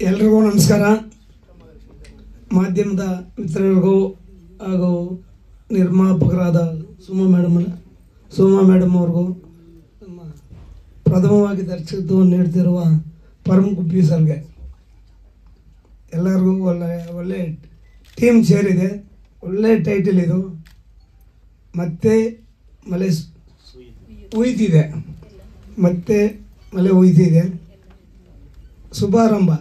ಎಲ್ರಿಗೂ ನಮಸ್ಕಾರ. ಮಾಧ್ಯಮದ ಮಿತ್ರರಿಗೂ ಹಾಗೂ ನಿರ್ಮಾಪಕರಾದ ಸುಮಾ ಮೇಡಮ್ ಅವ್ರಿಗೂ ನಮ್ಮ ಪ್ರಥಮವಾಗಿ ದರ್ಶಕತ್ವವನ್ನು ನೀಡ್ತಿರುವ ಪರಮ್ ಗುಬ್ಬಿ ಸರ್ಗೆ ಎಲ್ಲರಿಗೂ ಒಳ್ಳೆ ಟೀಮ್ ಸೇರಿದೆ. ಒಳ್ಳೆ ಟೈಟಲ್ ಇದು. ಮತ್ತೆ ಮಳೆ ಹುಯ್ತಿದೆ, ಮತ್ತೆ ಮಳೆ ಹುಯ್ತಿದೆ. ಶುಭಾರಂಭ.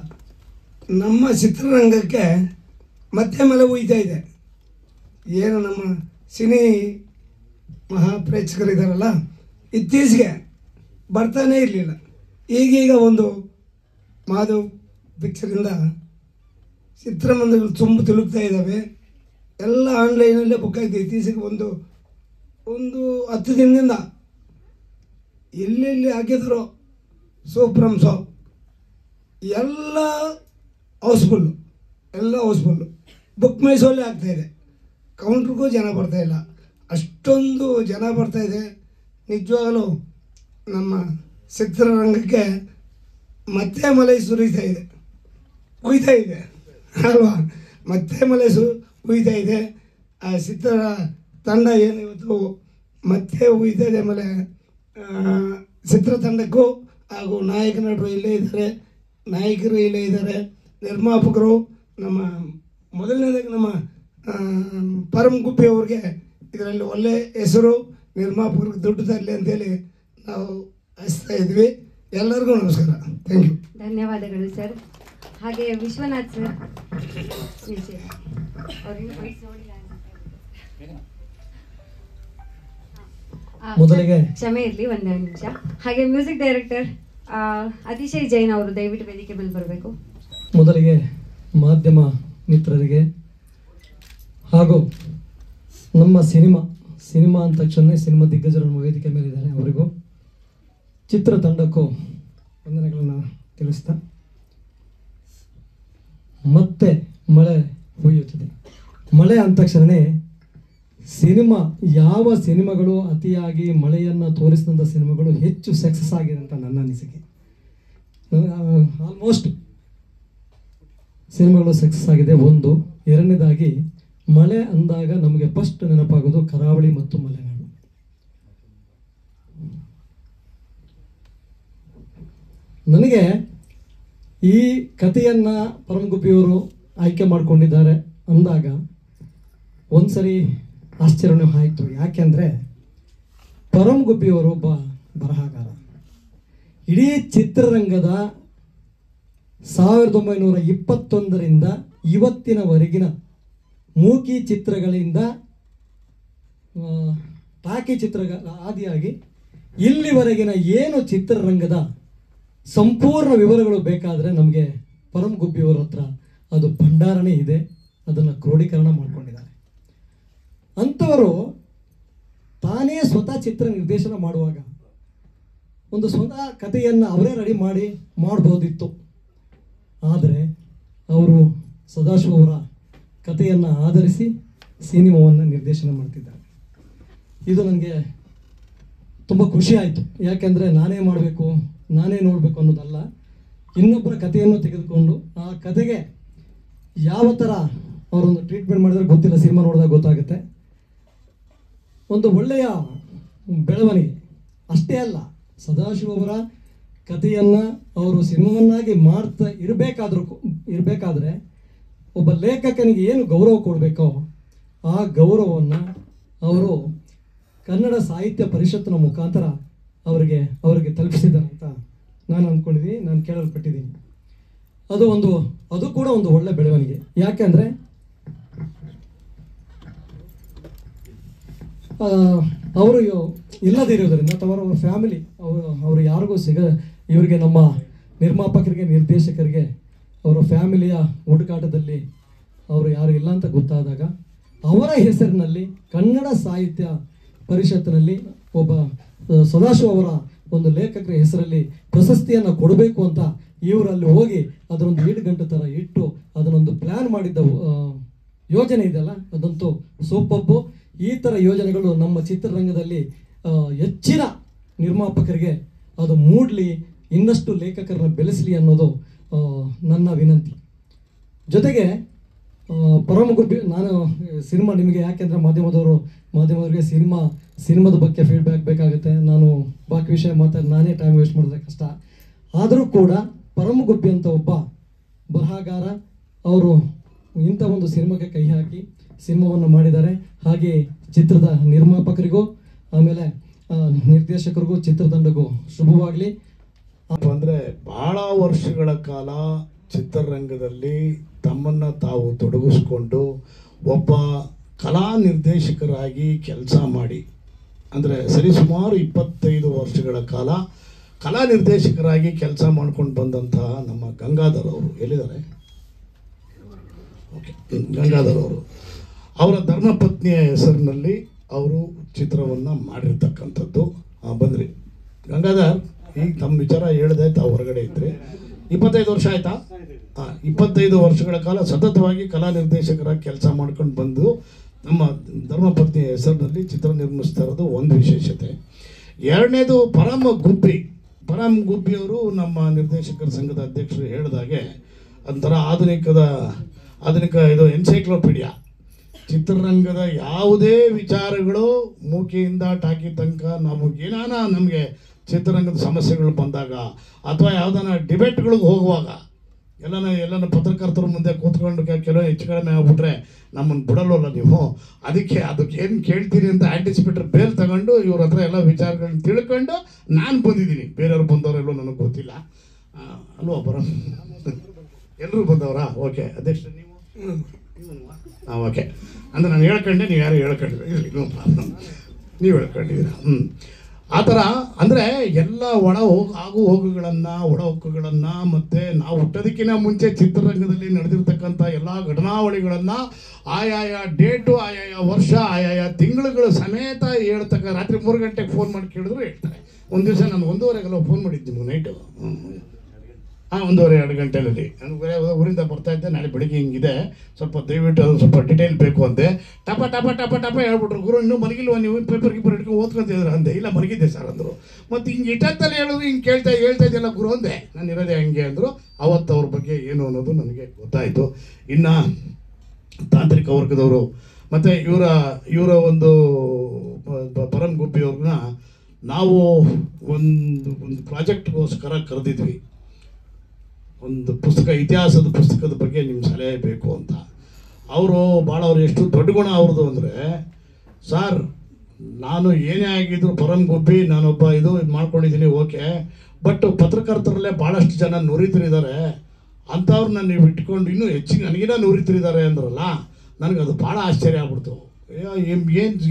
ನಮ್ಮ ಚಿತ್ರರಂಗಕ್ಕೆ ಮತ್ತೆ ಮಳೆ ಹುಯ್ತಾ ಇದೆ. ಏನು ನಮ್ಮ ಸಿನಿ ಮಹಾಪ್ರೇಕ್ಷಕರಿದ್ದಾರಲ್ಲ, ಇತ್ತೀಚೆಗೆ ಬರ್ತಾನೇ ಇರಲಿಲ್ಲ. ಈಗೀಗ ಒಂದು ಮಾಧವ್ ಪಿಕ್ಚರಿಂದ ಚಿತ್ರಮಂದಿರಗಳು ತುಂಬ ತಿಳುಕ್ತಾ ಇದ್ದಾವೆ. ಎಲ್ಲ ಆನ್ಲೈನಲ್ಲೇ ಬುಕ್ ಆಗಿದೆ. ಇತ್ತೀಚೆಗೆ ಒಂದು 10 ದಿನದಿಂದ ಎಲ್ಲೆಲ್ಲಿ ಹಾಕಿದ್ರು ಸೂಪ್ರಮ್ ಶೋ ಎಲ್ಲ ಹೌಸ್ಫುಲ್ಲು. ಬುಕ್ ಮೈ ಶೋಲ್ಲೇ ಆಗ್ತಾಯಿದೆ. ಕೌಂಟ್ರಿಗೂ ಜನ ಬರ್ತಾಯಿಲ್ಲ, ಅಷ್ಟೊಂದು ಜನ ಬರ್ತಾಯಿದೆ. ನಿಜವಾಗಲೂ ನಮ್ಮ ಚಿತ್ರರಂಗಕ್ಕೆ ಮತ್ತೆ ಮಳೆ ಸುರಿತಾ ಇದೆ, ಹುಯ್ತಾ ಇದೆ ಅಲ್ವಾ? ಮತ್ತೆ ಮಳೆ ಹುಯ್ತಾ ಇದೆ. ಆ ಚಿತ್ರ ತಂಡ ಏನು ಇವತ್ತು ಮತ್ತೆ ಹುಯ್ತಾ ಇದೆ ಮಳೆ. ಚಿತ್ರತಂಡಕ್ಕೂ ಹಾಗೂ ನಾಯಕ ನಟರು ಇಲ್ಲೇ ಇದ್ದಾರೆ, ನಾಯಕರು ಇಲ್ಲೇ ಇದ್ದಾರೆ, ನಿರ್ಮಾಪಕರು. ನಮ್ಮ ಮೊದಲನೇದಾಗಿ ನಮ್ಮ ಪರಮ್ ಗುಬ್ಬಿ ಅವ್ರಿಗೆ ಇದರಲ್ಲಿ ಒಳ್ಳೆ ಹೆಸರು, ನಿರ್ಮಾಪಕರಿಗೆ ದುಡ್ಡು ತರಲಿ ಅಂತೇಳಿ ನಾವು ಹಚ್ತಾ ಇದ್ವಿ. ಎಲ್ಲರಿಗೂ ನಮಸ್ಕಾರ. Thank you. ಧನ್ಯವಾದಗಳು ಸರ್. ಹಾಗೆ ವಿಶ್ವನಾಥ್ ಸರ್ ಮೊದಲಿಗೆ ಕ್ಷಮೆ ಇರಲಿ, ಒಂದೇ ನಿಮಿಷ. ಹಾಗೆ ಮ್ಯೂಸಿಕ್ ಡೈರೆಕ್ಟರ್ ಅತಿಶಯ್ ಜೈನ್ ಅವರು ದಯವಿಟ್ಟು ವೇದಿಕೆ ಮೇಲೆ ಬರಬೇಕು. ಮೊದಲಿಗೆ ಮಾಧ್ಯಮ ಮಿತ್ರರಿಗೆ ಹಾಗೂ ನಮ್ಮ ಸಿನಿಮಾ ಅಂದ ತಕ್ಷಣ ಸಿನಿಮಾ ದಿಗ್ಗಜರು ನಮ್ಮ ವೇದಿಕೆ ಮೇಲಿದ್ದಾರೆ, ಅವರಿಗೂ ಚಿತ್ರತಂಡಕ್ಕೂ ವಂದನೆಗಳನ್ನು ತಿಳಿಸ್ತಾ, ಮತ್ತೆ ಮಳೆ ಹುಯ್ಯುತ್ತಿದೆ. ಮಳೆ ಅಂದ ತಕ್ಷಣ ಯಾವ ಸಿನಿಮಾಗಳು ಅತಿಯಾಗಿ ಮಳೆಯನ್ನು ತೋರಿಸಿದಂಥ ಸಿನಿಮಾಗಳು ಹೆಚ್ಚು ಸಕ್ಸಸ್ ಆಗಿದೆ ಅಂತ ನನ್ನ ಅನಿಸಿಕೆ. ಆಲ್ಮೋಸ್ಟ್ ಸಿನಿಮಾಗಳು ಸಕ್ಸಸ್ ಆಗಿದೆ. ಒಂದು. ಎರಡನೇದಾಗಿ ಮಳೆ ಅಂದಾಗ ನಮಗೆ ಫಸ್ಟ್ ನೆನಪಾಗೋದು ಕರಾವಳಿ ಮತ್ತು ಮಲೆನಾಡು. ನನಗೆ ಈ ಕಥೆಯನ್ನು ಪರಮ್ ಗುಬ್ಬಿಯವರು ಆಯ್ಕೆ ಮಾಡಿಕೊಂಡಿದ್ದಾರೆ ಅಂದಾಗ ಒಂದ್ಸರಿ ಆಶ್ಚರ್ಯನೂ ಆಯಿತು. ಯಾಕೆಂದರೆ ಪರಮ್ ಗುಬ್ಬಿಯವರು ಒಬ್ಬ ಬರಹಗಾರ. ಇಡೀ ಚಿತ್ರರಂಗದ 1921ರಿಂದ ಇವತ್ತಿನವರೆಗಿನ ಮೂಕಿ ಚಿತ್ರಗಳಿಂದ ಟಾಕಿ ಚಿತ್ರಗಳ ಆದಿಯಾಗಿ ಇಲ್ಲಿವರೆಗಿನ ಏನು ಚಿತ್ರರಂಗದ ಸಂಪೂರ್ಣ ವಿವರಗಳು ಬೇಕಾದರೆ ನಮಗೆ ಪರಮ್ ಗುಬ್ಬಿಯವರ ಹತ್ರ ಅದು ಭಂಡಾರನೇ ಇದೆ. ಅದನ್ನು ಕ್ರೋಢೀಕರಣ ಮಾಡಿಕೊಂಡಿದ್ದಾರೆ. ಅಂಥವರು ತಾನೇ ಸ್ವತಃ ಚಿತ್ರ ನಿರ್ದೇಶನ ಮಾಡುವಾಗ ಒಂದು ಸ್ವತಃ ಕಥೆಯನ್ನು ಅವರೇ ರೆಡಿ ಮಾಡ್ಬೋದಿತ್ತು. ಆದರೆ ಅವರು ಸದಾಶಿವ ಅವರ ಕಥೆಯನ್ನು ಆಧರಿಸಿ ಸಿನಿಮಾವನ್ನು ನಿರ್ದೇಶನ ಮಾಡ್ತಿದ್ದಾರೆ. ಇದು ನನಗೆ ತುಂಬ ಖುಷಿ ಆಯಿತು. ಯಾಕೆಂದರೆ ನಾನೇ ಮಾಡಬೇಕು, ನಾನೇ ನೋಡಬೇಕು ಅನ್ನೋದಲ್ಲ, ಇನ್ನೊಬ್ಬರ ಕಥೆಯನ್ನು ತೆಗೆದುಕೊಂಡು ಆ ಕಥೆಗೆ ಯಾವ ಥರ ಅವರೊಂದು ಟ್ರೀಟ್ಮೆಂಟ್ ಮಾಡಿದ್ರೆ ಗೊತ್ತಿಲ್ಲ, ಸಿನಿಮಾ ನೋಡಿದಾಗ ಗೊತ್ತಾಗುತ್ತೆ. ಒಂದು ಒಳ್ಳೆಯ ಬೆಳವಣಿಗೆ. ಅಷ್ಟೇ ಅಲ್ಲ, ಸದಾಶಿವ ಅವರ ಕಥೆಯನ್ನು ಅವರು ಸಿನಿಮಾವನ್ನಾಗಿ ಮಾಡ್ತಾ ಇರಬೇಕಾದ್ರೆ ಒಬ್ಬ ಲೇಖಕನಿಗೆ ಏನು ಗೌರವ ಕೊಡಬೇಕೋ ಆ ಗೌರವವನ್ನು ಅವರು ಕನ್ನಡ ಸಾಹಿತ್ಯ ಪರಿಷತ್ತಿನ ಮುಖಾಂತರ ಅವರಿಗೆ ತಲುಪಿಸಿದ್ದಾರೆ ಅಂತ ನಾನು ಅಂದ್ಕೊಂಡಿದ್ದೀನಿ, ನಾನು ಕೇಳಲ್ಪಟ್ಟಿದ್ದೀನಿ. ಅದು ಕೂಡ ಒಂದು ಒಳ್ಳೆ ಬೆಳವಣಿಗೆ. ಯಾಕೆಂದರೆ ಅವರು ಇಲ್ಲದಿರೋದರಿಂದ ಅಥವಾ ಅವರ ಫ್ಯಾಮಿಲಿ ಅವರು ಯಾರಿಗೂ ಇವರಿಗೆ ನಮ್ಮ ನಿರ್ಮಾಪಕರಿಗೆ, ನಿರ್ದೇಶಕರಿಗೆ ಅವರ ಫ್ಯಾಮಿಲಿಯ ಹುಡುಕಾಟದಲ್ಲಿ ಅವರು ಯಾರು ಇಲ್ಲ ಅಂತ ಗೊತ್ತಾದಾಗ ಅವರ ಹೆಸರಿನಲ್ಲಿ ಕನ್ನಡ ಸಾಹಿತ್ಯ ಪರಿಷತ್ತಿನಲ್ಲಿ ಒಬ್ಬ ಸದಾಶಿವ ಅವರ ಒಂದು ಲೇಖಕರ ಹೆಸರಲ್ಲಿ ಪ್ರಶಸ್ತಿಯನ್ನು ಕೊಡಬೇಕು ಅಂತ ಇವರಲ್ಲಿ ಹೋಗಿ ಅದರೊಂದು 7 ಗಂಟೆ ಥರ ಇಟ್ಟು ಅದನ್ನೊಂದು ಪ್ಲ್ಯಾನ್ ಮಾಡಿದ್ದ ಯೋಜನೆ ಇದೆಯಲ್ಲ, ಅದಂತೂ ಸೂಪರ್ಬು. ಈ ಥರ ಯೋಜನೆಗಳು ನಮ್ಮ ಚಿತ್ರರಂಗದಲ್ಲಿ ಹೆಚ್ಚಿನ ನಿರ್ಮಾಪಕರಿಗೆ ಅದು ಮೂಡಲಿ, ಇನ್ನಷ್ಟು ಲೇಖಕರನ್ನ ಬೆಳೆಸಲಿ ಅನ್ನೋದು ನನ್ನ ವಿನಂತಿ. ಜೊತೆಗೆ ಪರಮಗುಬ್ಬಿ ನಾನು ಸಿನಿಮಾ ನಿಮಗೆ ಯಾಕೆಂದರೆ ಮಾಧ್ಯಮದವ್ರಿಗೆ ಸಿನಿಮಾದ ಬಗ್ಗೆ ಫೀಡ್ಬ್ಯಾಕ್ ಬೇಕಾಗುತ್ತೆ. ನಾನು ಬಾಕಿ ವಿಷಯ ಮಾತಾಡಿ ನಾನೇ ಟೈಮ್ ವೇಸ್ಟ್ ಮಾಡಿದ್ರೆ ಕಷ್ಟ. ಆದರೂ ಕೂಡ ಪರಮಗುಬ್ಬಿ ಅಂತ ಒಬ್ಬ ಬರಹಗಾರ ಅವರು ಇಂಥ ಒಂದು ಸಿನಿಮಾಗೆ ಕೈ ಹಾಕಿ ಸಿನಿಮಾವನ್ನು ಮಾಡಿದ್ದಾರೆ. ಹಾಗೆ ಚಿತ್ರದ ನಿರ್ಮಾಪಕರಿಗೂ ಆಮೇಲೆ ನಿರ್ದೇಶಕರಿಗೂ ಚಿತ್ರತಂಡಕ್ಕೂ ಶುಭವಾಗಲಿ. ಅಂದರೆ ಬಹಳ ವರ್ಷಗಳ ಕಾಲ ಚಿತ್ರರಂಗದಲ್ಲಿ ತಮ್ಮನ್ನು ತಾವು ತೊಡಗಿಸ್ಕೊಂಡು ಒಬ್ಬ ಕಲಾ ನಿರ್ದೇಶಕರಾಗಿ ಕೆಲಸ ಮಾಡಿ, ಅಂದರೆ ಸರಿಸುಮಾರು 25 ವರ್ಷಗಳ ಕಾಲ ಕಲಾ ನಿರ್ದೇಶಕರಾಗಿ ಕೆಲಸ ಮಾಡ್ಕೊಂಡು ಬಂದಂತಹ ನಮ್ಮ ಗಂಗಾಧರ್ ಅವರು ಎಲ್ಲಿದ್ದಾರೆ? ಓಕೆ, ಗಂಗಾಧರ್ ಅವರು ಅವರ ಧರ್ಮಪತ್ನಿಯ ಹೆಸರಿನಲ್ಲಿ ಅವರು ಚಿತ್ರವನ್ನು ಮಾಡಿರ್ತಕ್ಕಂಥದ್ದು. ಬಂದ್ರಿ ಗಂಗಾಧರ್, ಈಗ ತಮ್ಮ ವಿಚಾರ ಹೇಳಿದೆ, ತಾವು ಹೊರಗಡೆ ಇದ್ರಿ. 25 ವರ್ಷ ಆಯ್ತಾ? 25 ವರ್ಷಗಳ ಕಾಲ ಸತತವಾಗಿ ಕಲಾ ನಿರ್ದೇಶಕರಾಗಿ ಕೆಲಸ ಮಾಡ್ಕೊಂಡು ಬಂದು ನಮ್ಮ ಧರ್ಮಪತ್ನಿಯ ಹೆಸರಿನಲ್ಲಿ ಚಿತ್ರ ನಿರ್ಮಿಸ್ತಾ ಇರೋದು ಒಂದು ವಿಶೇಷತೆ. ಎರಡನೇದು ಪರಮ ಗುಬ್ಬಿಯವರು ನಮ್ಮ ನಿರ್ದೇಶಕರ ಸಂಘದ ಅಧ್ಯಕ್ಷರು ಹೇಳಿದಾಗೆ ಒಂಥರ ಆಧುನಿಕ ಇದು ಎನ್ಸೈಕ್ಲೋಪೀಡಿಯಾ. ಚಿತ್ರರಂಗದ ಯಾವುದೇ ವಿಚಾರಗಳು ಮೂಕಿಯಿಂದ ಟಾಕಿ ತನಕ ನಮಗೆ ಚಿತ್ರರಂಗದ ಸಮಸ್ಯೆಗಳು ಬಂದಾಗ ಅಥವಾ ಯಾವುದಾನ ಡಿಬೇಟ್ಗಳಿಗೆ ಹೋಗುವಾಗ ಎಲ್ಲನ ಪತ್ರಕರ್ತರ ಮುಂದೆ ಕೂತ್ಕೊಂಡು ಕೆಲವು ಹೆಚ್ಚು ಕಡಿಮೆ ಆಗ್ಬಿಟ್ರೆ ನಮ್ಮನ್ನು ಬಿಡಲ್ವಲ್ಲ ನೀವು. ಅದಕ್ಕೆ ಏನು ಕೇಳ್ತೀರಿ ಅಂತ ಆ್ಯಂಟಿಸಿಪೇಟರ್ ಬೇಲ್ ತಗೊಂಡು ಇವ್ರ ಹತ್ರ ಎಲ್ಲ ವಿಚಾರಗಳನ್ನ ತಿಳ್ಕೊಂಡು ನಾನು ಬಂದಿದ್ದೀನಿ. ಬೇರೆಯವ್ರು ಬಂದವರೆಲ್ಲೋ ನನಗೆ ಗೊತ್ತಿಲ್ಲ ಅಲ್ವಾ? ಎಲ್ಲರೂ ಬಂದವರಾ? ಓಕೆ ಅಧ್ಯಕ್ಷ, ನೀವು ಓಕೆ ಅಂದರೆ ನಾನು ಹೇಳ್ಕೊಂಡೆ, ನೀವು ಯಾರು ಹೇಳ್ಕೊಂಡಿಲ್ಲ, ಇರಲಿ, ನೋ ಪ್ರಾಬ್ಲಮ್, ನೀವು ಹೇಳ್ಕೊಂಡಿದ್ದೀರಾ. ಆ ಥರ ಅಂದರೆ ಎಲ್ಲ ಒಳ ಹೊಕ್ಕುಗಳನ್ನು ಮತ್ತು ನಾವು ಹುಟ್ಟೋದಕ್ಕಿಂತ ಮುಂಚೆ ಚಿತ್ರರಂಗದಲ್ಲಿ ನಡೆದಿರ್ತಕ್ಕಂಥ ಎಲ್ಲ ಘಟನಾವಳಿಗಳನ್ನು ಆಯಾಯ ಡೇಟು, ಆಯಾಯ ವರ್ಷ, ಆಯಾಯ ತಿಂಗಳುಗಳು ಸಮೇತ ಹೇಳ್ತಕ್ಕ. ರಾತ್ರಿ 3 ಗಂಟೆಗೆ ಫೋನ್ ಮಾಡಿ ಕೇಳಿದ್ರು ಹೇಳ್ತಾರೆ. ಒಂದು ದಿವಸ ನಾನು 1:30 ಫೋನ್ ಮಾಡಿದ್ದೆ ನಿಮ್ಗೆ ನೈಟು. 1:30-2 ಗಂಟೆಯಲ್ಲಿ ನನಗೆ ಬೇರೆ ಊರಿಂದ ಬರ್ತಾಯಿದ್ದೆ. ನಾಳೆ ಬೆಳಿಗ್ಗೆ ಹಿಂಗಿದೆ, ಸ್ವಲ್ಪ ದಯವಿಟ್ಟು ಅದು ಸ್ವಲ್ಪ ಡಿಟೇಲ್ ಬೇಕು ಅಂದೆ. ಟಪ ಹೇಳ್ಬಿಟ್ರು. ಗುರು ಇನ್ನೂ ಮಲಗಿಲ್ವ ನೀವು? ಪೇಪರ್ ಹಿಡ್ಕೊಂಡು ಓದ್ಕೊಂತಿದ್ರು ಅಂದೆ. ಇಲ್ಲ ಮಲಗಿದ್ದೆ ಸರ್ ಅಂದರು. ಮತ್ತು ಹಿಂಗೆ ಇಟ್ಟತ್ತಲ್ಲಿ ಹೇಳಿದ್ರು, ಹಿಂಗೆ ಹೇಳ್ತಾ ಇದೆಯಲ್ಲ ಗುರು ಅಂದೆ. ನಾನು ಇರೋದೇ ಹಂಗೆ ಅಂದರು. ಅವತ್ತು ಅವ್ರ ಬಗ್ಗೆ ಏನು ಅನ್ನೋದು ನನಗೆ ಗೊತ್ತಾಯಿತು. ಇನ್ನು ತಾಂತ್ರಿಕ ವರ್ಗದವರು ಮತ್ತು ಇವರ ಒಂದು ಪರಮ್ ಗುಬ್ಬಿಯವ್ರನ್ನ ನಾವು ಒಂದು ಪ್ರಾಜೆಕ್ಟ್ಗೋಸ್ಕರ ಕರೆದಿದ್ವಿ. ಒಂದು ಇತಿಹಾಸದ ಪುಸ್ತಕದ ಬಗ್ಗೆ ನಿಮ್ಮ ಸಲಹೆ ಬೇಕು ಅಂತ. ಅವ್ರು ಎಷ್ಟು ದೊಡ್ಡ ಗುಣ ಅವ್ರದ್ದು ಅಂದರೆ, ಸರ್ ನಾನು ಏನೇ ಆಗಿದ್ರು ಪರಮ್ ಗುಬ್ಬಿ ನಾನೊಬ್ಬ ಇದು ಮಾಡ್ಕೊಂಡಿದ್ದೀನಿ, ಓಕೆ, ಬಟ್ ಪತ್ರಕರ್ತರಲ್ಲೇ ಭಾಳಷ್ಟು ಜನ ನುರಿತರಿದ್ದಾರೆ, ಅಂಥವ್ರನ್ನ ನೀವು ಇಟ್ಕೊಂಡು ಇನ್ನೂ ಹೆಚ್ಚಿಗೆ ನನಗಿನ್ನ ನುರಿತರಿದ್ದಾರೆ ಅಂದ್ರಲ್ಲ, ನನಗದು ಭಾಳ ಆಶ್ಚರ್ಯ ಆಗ್ಬಿಡ್ತು.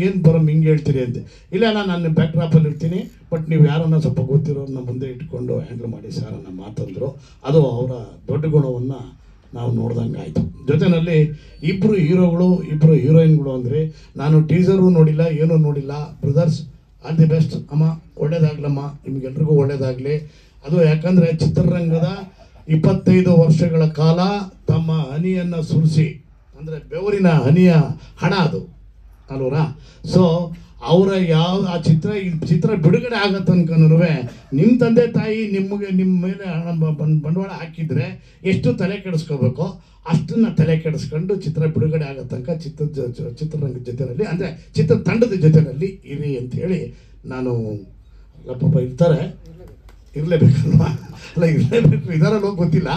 ಏನು ಪರಮ್ ಹಿಂಗೆ ಹೇಳ್ತೀರಿ ಅಂತೆ. ಇಲ್ಲ ನಾನು ಬ್ಯಾಕ್ ಡ್ರಾಪಲ್ಲಿ ಇರ್ತೀನಿ, ಬಟ್ ನೀವು ಯಾರನ್ನ ಸ್ವಲ್ಪ ಗೊತ್ತಿರೋರನ್ನ ಮುಂದೆ ಇಟ್ಕೊಂಡು ಹ್ಯಾಂಡಲ್ ಮಾಡಿ ಸರ್ ಅನ್ನೋ ಮಾತಂದರು. ಅದು ಅವರ ದೊಡ್ಡ ಗುಣವನ್ನು ನಾವು ನೋಡ್ದಂಗೆ ಆಯಿತು. ಜೊತೆಯಲ್ಲಿ ಇಬ್ಬರು ಹೀರೋಯಿನ್ಗಳು ಅಂದರೆ, ನಾನು ಟೀಸರು ನೋಡಿಲ್ಲ, ಏನೂ ನೋಡಿಲ್ಲ. ಬ್ರದರ್ಸ್, ಆಲ್ ದಿ ಬೆಸ್ಟ್ ಅಮ್ಮ, ಒಳ್ಳೇದಾಗ್ಲಮ್ಮ, ನಿಮಗೆಲ್ರಿಗೂ ಒಳ್ಳೇದಾಗಲಿ. ಅದು ಯಾಕಂದರೆ ಚಿತ್ರರಂಗದ 25 ವರ್ಷಗಳ ಕಾಲ ತಮ್ಮ ಹನಿಯನ್ನು ಸುರಿಸಿ, ಅಂದರೆ ಬೆವರಿನ ಹನಿಯ ಹಣ ಅದು ಅಲ್ವರಾ. ಸೊ ಅವರ ಈ ಚಿತ್ರ ಬಿಡುಗಡೆ ಆಗೋ ತನಕನೂ ನಿಮ್ಮ ತಂದೆ ತಾಯಿ ನಿಮ್ಮ ಮೇಲೆ ಹಣ ಬಂಡವಾಳ ಹಾಕಿದರೆ ಎಷ್ಟು ತಲೆ ಕೆಡಿಸ್ಕೋಬೇಕೋ ಅಷ್ಟನ್ನು ತಲೆ ಕೆಡಿಸ್ಕೊಂಡು ಚಿತ್ರ ಬಿಡುಗಡೆ ಆಗೋ ತನಕ ಚಿತ್ರರಂಗದ ಜೊತೆಯಲ್ಲಿ, ಅಂದರೆ ಚಿತ್ರತಂಡದ ಜೊತೆಯಲ್ಲಿ ಇರಿ ಅಂಥೇಳಿ ನಾನು ಪಾಪ ಇರ್ತಾರೆ, ಇರಲೇಬೇಕಲ್ವಾ? ಇರಲೇಬೇಕು, ಇದರಲ್ಲೋ ಗೊತ್ತಿಲ್ಲ.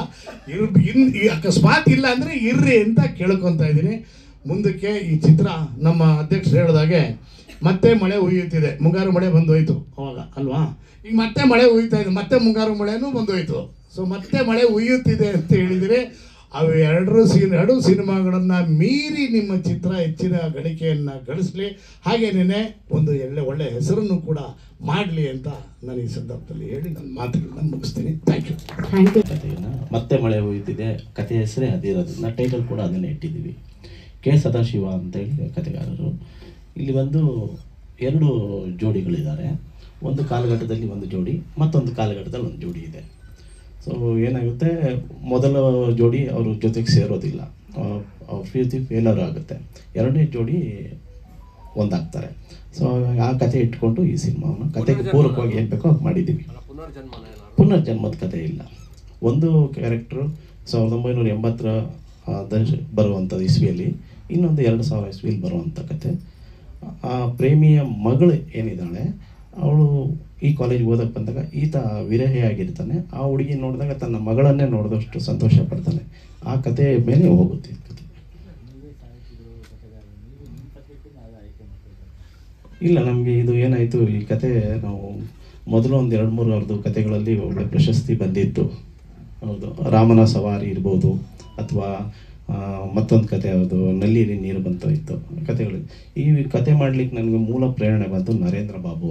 ಅಕಸ್ಮಾತ್ ಇಲ್ಲ ಅಂದರೆ ಇರ್ರಿ ಅಂತ ಕೇಳ್ಕೊತಾ ಇದ್ದೀನಿ. ಮುಂದಕ್ಕೆ ಈ ಚಿತ್ರ ನಮ್ಮ ಅಧ್ಯಕ್ಷರು ಹೇಳಿದಾಗೆ ಮತ್ತೆ ಮಳೆ ಹುಯ್ಯುತ್ತಿದೆ. ಮುಂಗಾರು ಮಳೆ ಬಂದೋಯ್ತು ಅವಾಗ ಅಲ್ವಾ, ಈಗ ಮತ್ತೆ ಮಳೆ ಹುಯ್ತಾ ಇದೆ, ಮತ್ತೆ ಮುಂಗಾರು ಮಳೆನೂ ಬಂದೋಯ್ತು. ಸೊ ಮತ್ತೆ ಮಳೆ ಹುಯ್ಯುತ್ತಿದೆ ಅಂತ ಹೇಳಿದರೆ, ಅವು ಎರಡು ಸಿನಿಮಾಗಳನ್ನು ಮೀರಿ ನಿಮ್ಮ ಚಿತ್ರ ಹೆಚ್ಚಿನ ಗಳಿಕೆಯನ್ನು ಗಳಿಸಲಿ, ಹಾಗೇನೇ ಒಂದು ಒಳ್ಳೆಯ ಹೆಸರನ್ನು ಕೂಡ ಮಾಡಲಿ ಅಂತ ನಾನು ಈ ಸಂದರ್ಭದಲ್ಲಿ ಹೇಳಿ ನನ್ನ ಮಾತುಗಳನ್ನ ಮುಗಿಸ್ತೀನಿ. Thank you. ಮತ್ತೆ ಮಳೆ ಹುಯ್ಯುತ್ತಿದೆ, ಕಥೆ ಹೆಸರೇ ಅದಿರೋದ್ರಿಂದ ಟೈಟಲ್ ಕೂಡ ಅದನ್ನೇ ಇಟ್ಟಿದ್ದೀವಿ. ಕೆ ಸದಾಶಿವ ಅಂತೇಳಿ ಕಥೆಗಾರರು. ಇಲ್ಲಿ ಬಂದು 2 ಜೋಡಿಗಳಿದ್ದಾರೆ. ಒಂದು ಕಾಲಘಟ್ಟದಲ್ಲಿ ಒಂದು ಜೋಡಿ, ಮತ್ತೊಂದು ಕಾಲಘಟ್ಟದಲ್ಲಿ ಒಂದು ಜೋಡಿ ಇದೆ. ಸೊ ಏನಾಗುತ್ತೆ, ಮೊದಲ ಜೋಡಿ ಅವರು ಜೊತೆಗೆ ಸೇರೋದಿಲ್ಲ, ಪ್ರೀತಿ ಫೇಲರ್ ಆಗುತ್ತೆ. ಎರಡನೇ ಜೋಡಿ ಒಂದಾಗ್ತಾರೆ. ಸೊ ಆ ಕತೆ ಇಟ್ಕೊಂಡು ಈ ಸಿನಿಮಾವನ್ನು ಕತೆಗೆ ಪೂರಕವಾಗಿ ಏನು ಬೇಕೋ ಅದು ಮಾಡಿದ್ದೀವಿ. ಪುನರ್ಜನ್ಮದ ಕತೆ ಇಲ್ಲ. ಒಂದು ಕ್ಯಾರೆಕ್ಟ್ರು 1980 ಬರುವಂಥದ್ದು ಇಸ್ವಿಯಲ್ಲಿ, ಇನ್ನೊಂದು 2000 ಇಸ್ವಿಯಲ್ಲಿ ಬರುವಂಥ ಕತೆ. ಆ ಪ್ರೇಮಿಯ ಮಗಳು ಏನಿದ್ದಾಳೆ ಅವಳು ಈ ಕಾಲೇಜಿಗೆ ಓದಕ್ಕೆ ಬಂದಾಗ ಈತ ವಿರಹಿಯಾಗಿರ್ತಾನೆ. ಆ ಹುಡುಗಿ ನೋಡಿದಾಗ ತನ್ನ ಮಗಳನ್ನೇ ನೋಡಿದಷ್ಟು ಸಂತೋಷ ಪಡ್ತಾನೆ. ಆ ಕತೆ ಮೇಲೆ ಹೋಗುತ್ತೆ ಕತೆ. ಇಲ್ಲ, ನಮಗೆ ಇದು ಏನಾಯಿತು, ಈ ಕತೆ ನಾವು ಮೊದಲು ಒಂದು 2-3 ಅವ್ರದ್ದು ಕತೆಗಳಲ್ಲಿ ಒಳ್ಳೆ ಪ್ರಶಸ್ತಿ ಬಂದಿತ್ತು. ಹೌದು, ರಾಮನ ಸವಾರಿ ಇರ್ಬೋದು, ಅಥವಾ ಮತ್ತೊಂದು ಕತೆ ಯಾವುದು ನಲ್ಲಿಯಲ್ಲಿ ನೀರು ಬಂತ ಇತ್ತು ಕತೆಗಳು. ಈ ಕತೆ ಮಾಡಲಿಕ್ಕೆ ನನಗೆ ಮೂಲ ಪ್ರೇರಣೆ ಬಂತು ನರೇಂದ್ರ ಬಾಬು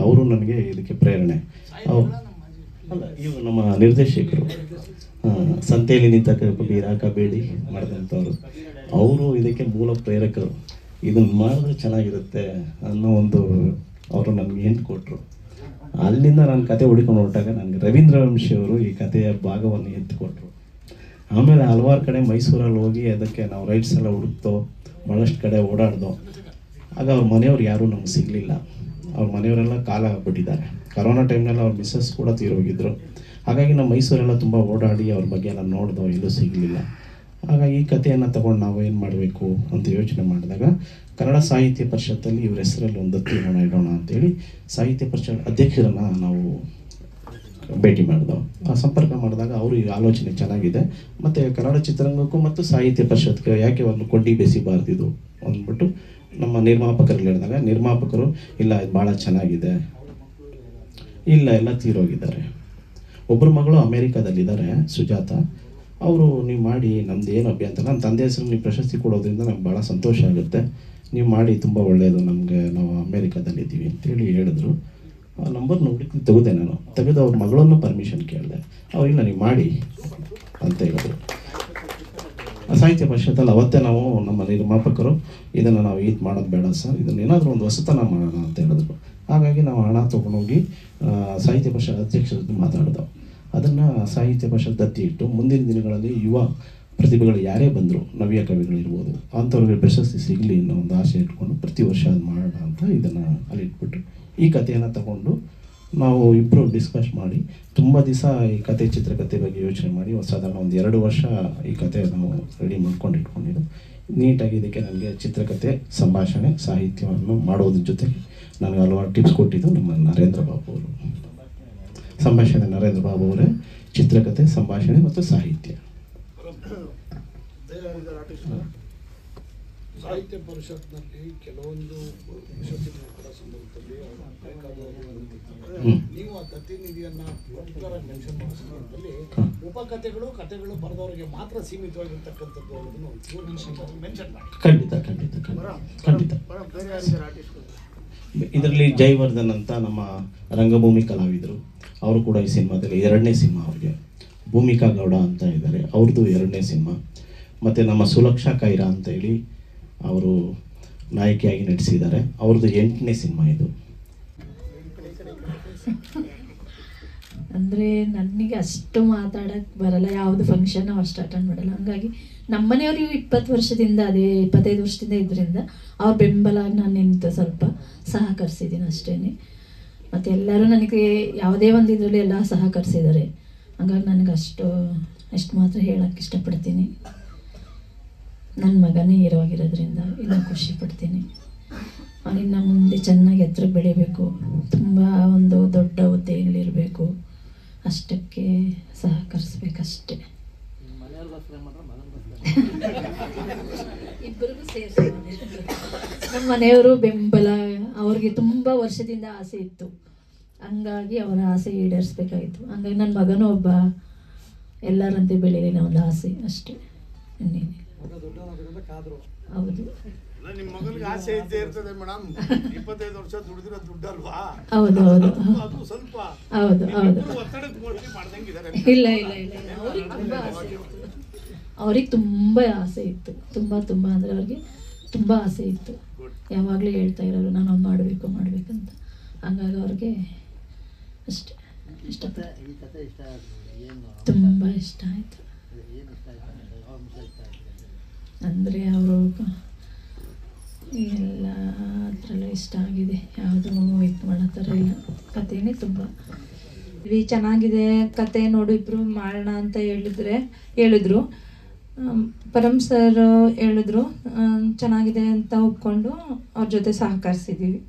ಅವರು ನನಗೆ ಇದಕ್ಕೆ ಪ್ರೇರಣೆ. ಅಲ್ಲ, ಇವರು ನಮ್ಮ ನಿರ್ದೇಶಕರು, ಸಂತೆಯಲ್ಲಿ ನಿಂತ ಕಬೇಡಿ ಮಾಡಿದಂಥವ್ರು. ಅವರು ಇದಕ್ಕೆ ಮೂಲ ಪ್ರೇರಕರು. ಇದನ್ನು ಮಾಡಿದ್ರೆ ಚೆನ್ನಾಗಿರುತ್ತೆ ಅನ್ನೋ ಒಂದು ಅವರು ನನಗೆ ಹಿಂಟ್ ಕೊಟ್ಟರು. ಅಲ್ಲಿಂದ ನಾನು ಕತೆ ಹುಡ್ಕೊಂಡು ಹೊರಟಾಗ ನನಗೆ ರವೀಂದ್ರ ವಂಶಿಯವರು ಈ ಕಥೆಯ ಭಾಗವನ್ನು ಎತ್ತಿಕೊಟ್ರು. ಆಮೇಲೆ ಹಲವಾರು ಕಡೆ ಮೈಸೂರಲ್ಲಿ ಹೋಗಿ ಅದಕ್ಕೆ ನಾವು ರೈಟ್ಸ್ ಎಲ್ಲ ಹುಡುಕ್ತೋ, ಭಾಳಷ್ಟು ಕಡೆ ಓಡಾಡ್ದೋ. ಆಗ ಅವ್ರ ಮನೆಯವ್ರು ಯಾರೂ ನಮ್ಗೆ ಸಿಗಲಿಲ್ಲ. ಅವ್ರ ಮನೆಯವರೆಲ್ಲ ಕಾಲ ಆಗ್ಬಿಟ್ಟಿದ್ದಾರೆ. ಕರೋನಾ ಟೈಮ್ನಲ್ಲಿ ಅವ್ರ ಮಿಸ್ಸಸ್ ಕೂಡ ತೀರೋಗಿದ್ರು. ಹಾಗಾಗಿ ನಾವು ಮೈಸೂರೆಲ್ಲ ತುಂಬ ಓಡಾಡಿ ಅವ್ರ ಬಗ್ಗೆ ಎಲ್ಲ ನೋಡ್ದೋ, ಎಲ್ಲೂ ಸಿಗಲಿಲ್ಲ. ಹಾಗಾಗಿ ಈ ಕಥೆಯನ್ನು ತೊಗೊಂಡು ನಾವು ಏನು ಮಾಡಬೇಕು ಅಂತ ಯೋಚನೆ ಮಾಡಿದಾಗ ಕನ್ನಡ ಸಾಹಿತ್ಯ ಪರಿಷತ್ತಲ್ಲಿ ಇವ್ರ ಹೆಸರಲ್ಲಿ ಒಂದು ದತ್ತಿ ಇಡೋಣ ಅಂತೇಳಿ ಸಾಹಿತ್ಯ ಪರಿಷತ್ ಅಧ್ಯಕ್ಷರನ್ನು ನಾವು ಭೇಟಿ ಮಾಡಿದೆವು. ಸಂಪರ್ಕ ಮಾಡಿದಾಗ ಅವರು ಈ ಆಲೋಚನೆ ಚೆನ್ನಾಗಿದೆ, ಮತ್ತು ಕನ್ನಡ ಚಿತ್ರರಂಗಕ್ಕೂ ಮತ್ತು ಸಾಹಿತ್ಯ ಪರಿಷತ್ಗೆ ಯಾಕೆ ಒಂದು ಕೊಂಡಿ ಬೆಸಿಬಾರ್ದಿದು ಅಂದ್ಬಿಟ್ಟು ನಮ್ಮ ನಿರ್ಮಾಪಕರಲ್ಲಿ ಹೇಳಿದಾಗ ನಿರ್ಮಾಪಕರು ಇಲ್ಲ ಇದು ಭಾಳ ಚೆನ್ನಾಗಿದೆ. ಇಲ್ಲ, ಎಲ್ಲ ತೀರೋಗಿದ್ದಾರೆ. ಒಬ್ಬರು ಮಗಳು ಅಮೇರಿಕಾದಲ್ಲಿದ್ದಾರೆ, ಸುಜಾತ. ಅವರು ನೀವು ಮಾಡಿ, ನಮ್ದು ಏನು ಅಭ್ಯಂತರ, ನಮ್ಮ ತಂದೆ ಹೆಸರು ನೀವು ಪ್ರಶಸ್ತಿ ಕೊಡೋದ್ರಿಂದ ನಮ್ಗೆ ಭಾಳ ಸಂತೋಷ ಆಗುತ್ತೆ, ನೀವು ಮಾಡಿ, ತುಂಬ ಒಳ್ಳೆಯದು ನಮಗೆ, ನಾವು ಅಮೇರಿಕಾದಲ್ಲಿದ್ದೀವಿ ಅಂತೇಳಿ ಹೇಳಿದ್ರು. ಆ ನಂಬರ್ ಹುಡುಕಿ ತೆಗೆದೆ. ನಾನು ತೆಗೆದು ಅವ್ರ ಮಗಳನ್ನು ಪರ್ಮಿಷನ್ ಕೇಳಿದೆ. ಅವ್ರಿಲ್ಲ, ನೀವು ಮಾಡಿ ಅಂತ ಹೇಳಿದ್ರು. ಸಾಹಿತ್ಯ ಪರಿಷತ್ತಲ್ಲಿ ಅವತ್ತೇ ನಾವು ನಮ್ಮ ನಿರ್ಮಾಪಕರು ಇದನ್ನು ನಾವು ಇದು ಮಾಡೋದು ಬೇಡ ಸರ್, ಇದನ್ನು ಏನಾದರೂ ಒಂದು ಹೊಸತನ ಮಾಡೋಣ ಅಂತ ಹೇಳಿದ್ರು. ಹಾಗಾಗಿ ನಾವು ಹಣ ತೊಗೊಂಡೋಗಿ ಸಾಹಿತ್ಯ ಪರಿಷತ್ ಅಧ್ಯಕ್ಷರ ಜೊತೆ ಮಾತಾಡಿದೆವು. ಅದನ್ನು ಸಾಹಿತ್ಯ ಪರಿಷತ್ ದತ್ತಿ ಇಟ್ಟು ಮುಂದಿನ ದಿನಗಳಲ್ಲಿ ಯುವ ಪ್ರತಿಭೆಗಳು ಯಾರೇ ಬಂದರು, ನವ್ಯ ಕವಿಗಳಿರ್ಬೋದು, ಅಂಥವ್ರಿಗೆ ಪ್ರಶಸ್ತಿ ಸಿಗಲಿ ಅನ್ನೋ ಒಂದು ಆಸೆ ಇಟ್ಕೊಂಡು ಪ್ರತಿ ವರ್ಷ ಅದು ಮಾಡೋಣ ಅಂತ ಇದನ್ನು ಅಲ್ಲಿ ಇಟ್ಬಿಟ್ಟು ಈ ಕಥೆಯನ್ನು ತಗೊಂಡು ನಾವು ಇಬ್ಬರು ಡಿಸ್ಕಸ್ ಮಾಡಿ ತುಂಬ ದಿವಸ ಈ ಕತೆ ಚಿತ್ರಕಥೆ ಬಗ್ಗೆ ಯೋಚನೆ ಮಾಡಿ ಸಾಧಾರಣ ಒಂದು 2 ವರ್ಷ ಈ ಕತೆ ನಾವು ರೆಡಿ ಮಾಡ್ಕೊಂಡು ಇಟ್ಕೊಂಡಿದ್ದು. ನೀಟಾಗಿ ಇದಕ್ಕೆ ನನಗೆ ಚಿತ್ರಕಥೆ, ಸಂಭಾಷಣೆ, ಸಾಹಿತ್ಯವನ್ನು ಮಾಡೋದ್ರ ಜೊತೆಗೆ ನನಗೆ ಹಲವಾರು ಟಿಪ್ಸ್ ಕೊಟ್ಟಿದ್ದು ನಮ್ಮ ನರೇಂದ್ರ ಬಾಬು ಅವರು. ಸಂಭಾಷಣೆ ನರೇಂದ್ರ ಬಾಬು ಅವರೇ, ಚಿತ್ರಕಥೆ, ಸಂಭಾಷಣೆ ಮತ್ತು ಸಾಹಿತ್ಯ. ಸಾಹಿತ್ಯ ಪರಿಷತ್ನಲ್ಲಿ ಕೆಲವೊಂದು ಪ್ರಶಸ್ತಿಗಳ ಸಂದರ್ಭದಲ್ಲಿ ನೀವು ಆ ಪ್ರತಿನಿಧಿಯನ್ನ ಮೆನ್ಷನ್ ಮಾಡೋ ಸಂದರ್ಭದಲ್ಲಿ ಕಥೆಗಳು ಬರೆದವರಿಗೆ ಮಾತ್ರ ಸೀಮಿತವಾಗಿರ್ತಕ್ಕಂಥದ್ದು ಅನ್ನೋದನ್ನು ಮೆನ್ಷನ್ ಮಾಡಿ. ಖಂಡಿತ ಖಂಡಿತ ಖಂಡಿತ. ಇದರಲ್ಲಿ ಜಯವರ್ಧನ್ ಅಂತ ನಮ್ಮ ರಂಗಭೂಮಿ ಕಲಾವಿದರು, ಅವರು ಕೂಡ ಈ ಸಿನಿಮಾದಲ್ಲಿ 2ನೇ ಸಿನಿಮಾ ಅವ್ರಿಗೆ. ಭೂಮಿಕಾ ಗೌಡ ಅಂತ ಇದ್ದಾರೆ, ಅವ್ರದ್ದು 2ನೇ ಸಿನಿಮಾ. ಮತ್ತು ನಮ್ಮ ಸುಲಕ್ಷಾ ಕೈರಾ ಅಂತ ಹೇಳಿ ಅವರು ನಾಯಕಿಯಾಗಿ ನಟಿಸಿದ್ದಾರೆ, ಅವ್ರದ್ದು 8ನೇ ಸಿನಿಮಾ ಇದು. ಅಂದರೆ ನನಗೆ ಅಷ್ಟು ಮಾತಾಡೋಕ್ಕೆ ಬರಲ್ಲ, ಯಾವುದು ಫಂಕ್ಷನ್ ನಾವು ಅಷ್ಟು ಅಟೆಂಡ್ ಮಾಡಲ್ಲ. ಹಂಗಾಗಿ ನಮ್ಮ ಮನೆಯವ್ರಿಗೆ 20 ವರ್ಷದಿಂದ, ಅದೇ 25 ವರ್ಷದಿಂದ ಇದರಿಂದ ಅವ್ರ ಬೆಂಬಲ ನಾನು ನಿಂತು ಸ್ವಲ್ಪ ಸಹಕರಿಸಿದ್ದೀನಿ ಅಷ್ಟೇ. ಮತ್ತು ಎಲ್ಲರೂ ನನಗೆ ಯಾವುದೇ ಒಂದು ಇದರಲ್ಲಿ ಎಲ್ಲ ಸಹಕರಿಸಿದ್ದಾರೆ. ಹಂಗಾಗಿ ನನಗೆ ಅಷ್ಟು ಮಾತ್ರ ಹೇಳೋಕ್ಕೆ ಇಷ್ಟಪಡ್ತೀನಿ. ನನ್ನ ಮಗನೇ ಹೀರೋಗಿರೋದ್ರಿಂದ ಇನ್ನೂ ಖುಷಿ ಪಡ್ತೀನಿ. ಅವನಿನ್ನ ಮುಂದೆ ಚೆನ್ನಾಗಿ ಎತ್ತರಕ್ಕೆ ಬೆಳಿಬೇಕು, ತುಂಬ ಒಂದು ದೊಡ್ಡ ಹುದ್ದೆಯಲ್ಲಿರಬೇಕು, ಅಷ್ಟಕ್ಕೆ ಸಹಕರಿಸ್ಬೇಕಷ್ಟೇ. ಇಬ್ಬರಿಗೂ ಸೇರಿಸಿ ನಮ್ಮ ಮನೆಯವರು ಬೆಂಬಲ, ಅವ್ರಿಗೆ ತುಂಬ ವರ್ಷದಿಂದ ಆಸೆ ಇತ್ತು, ಹಂಗಾಗಿ ಅವರ ಆಸೆ ಈಡೇರಿಸ್ಬೇಕಾಗಿತ್ತು. ಹಂಗಾಗಿ ನನ್ನ ಮಗನೂ ಒಬ್ಬ ಎಲ್ಲರಂತೆ ಬೆಳೀಲಿ ಅನ್ನೋ ಒಂದು ಆಸೆ ಅಷ್ಟೇ, ಇನ್ನೇನಿಲ್ಲ. ಹೌದು, ನಿಮ್ಮ ಮಗನಿಗೆ ಆಸೆ ಇದ್ದೇ ಇರ್ತದೆ ಮೇಡಮ್. 25 ವರ್ಷ ದುಡಿದಿರೋ ದುಡ್ಡಲ್ವಾ? ಹೌದು ಹೌದು ಅದು ಸ್ವಲ್ಪ ಹೌದು ಹೌದು. ಒತ್ತಡಕ್ಕೆ ಮಾಡ್ದಂಗಿದ್ದಾರೆ. ಇಲ್ಲ ಇಲ್ಲ ಇಲ್ಲ, ಅವ್ರಿಗೆ ತುಂಬ ಆಸೆ ಇತ್ತು, ಅವ್ರಿಗೆ ತುಂಬ ಆಸೆ ಇತ್ತು, ತುಂಬ ತುಂಬ ಅಂದರೆ ಅವ್ರಿಗೆ ತುಂಬ ಆಸೆ ಇತ್ತು. ಯಾವಾಗಲೂ ಹೇಳ್ತಾ ಇರೋರು ನಾನು ಅವ್ನು ಮಾಡಬೇಕಂತ. ಹಂಗಾಗಿ ಅವ್ರಿಗೆ ಅಷ್ಟೇ ತುಂಬ ಇಷ್ಟ ಆಯಿತು. ಅಂದರೆ ಅವರು ಎಲ್ಲ ಇಷ್ಟ ಆಗಿದೆ, ಯಾವುದು ಇದು ಮಾಡೋ ಥರ ಇಲ್ಲ, ಕಥೆನೇ ತುಂಬ ಚೆನ್ನಾಗಿದೆ ಕತೆ, ನೋಡು ಇಬ್ರು ಮಾಡೋಣ ಅಂತ ಹೇಳಿದ್ರು. ಪರಂ ಸರ್ ಹೇಳಿದ್ರು, ಚೆನ್ನಾಗಿದೆ ಅಂತ ಒಪ್ಕೊಂಡು ಅವ್ರ ಜೊತೆ ಸಹಕರಿಸಿದ್ದೀವಿ.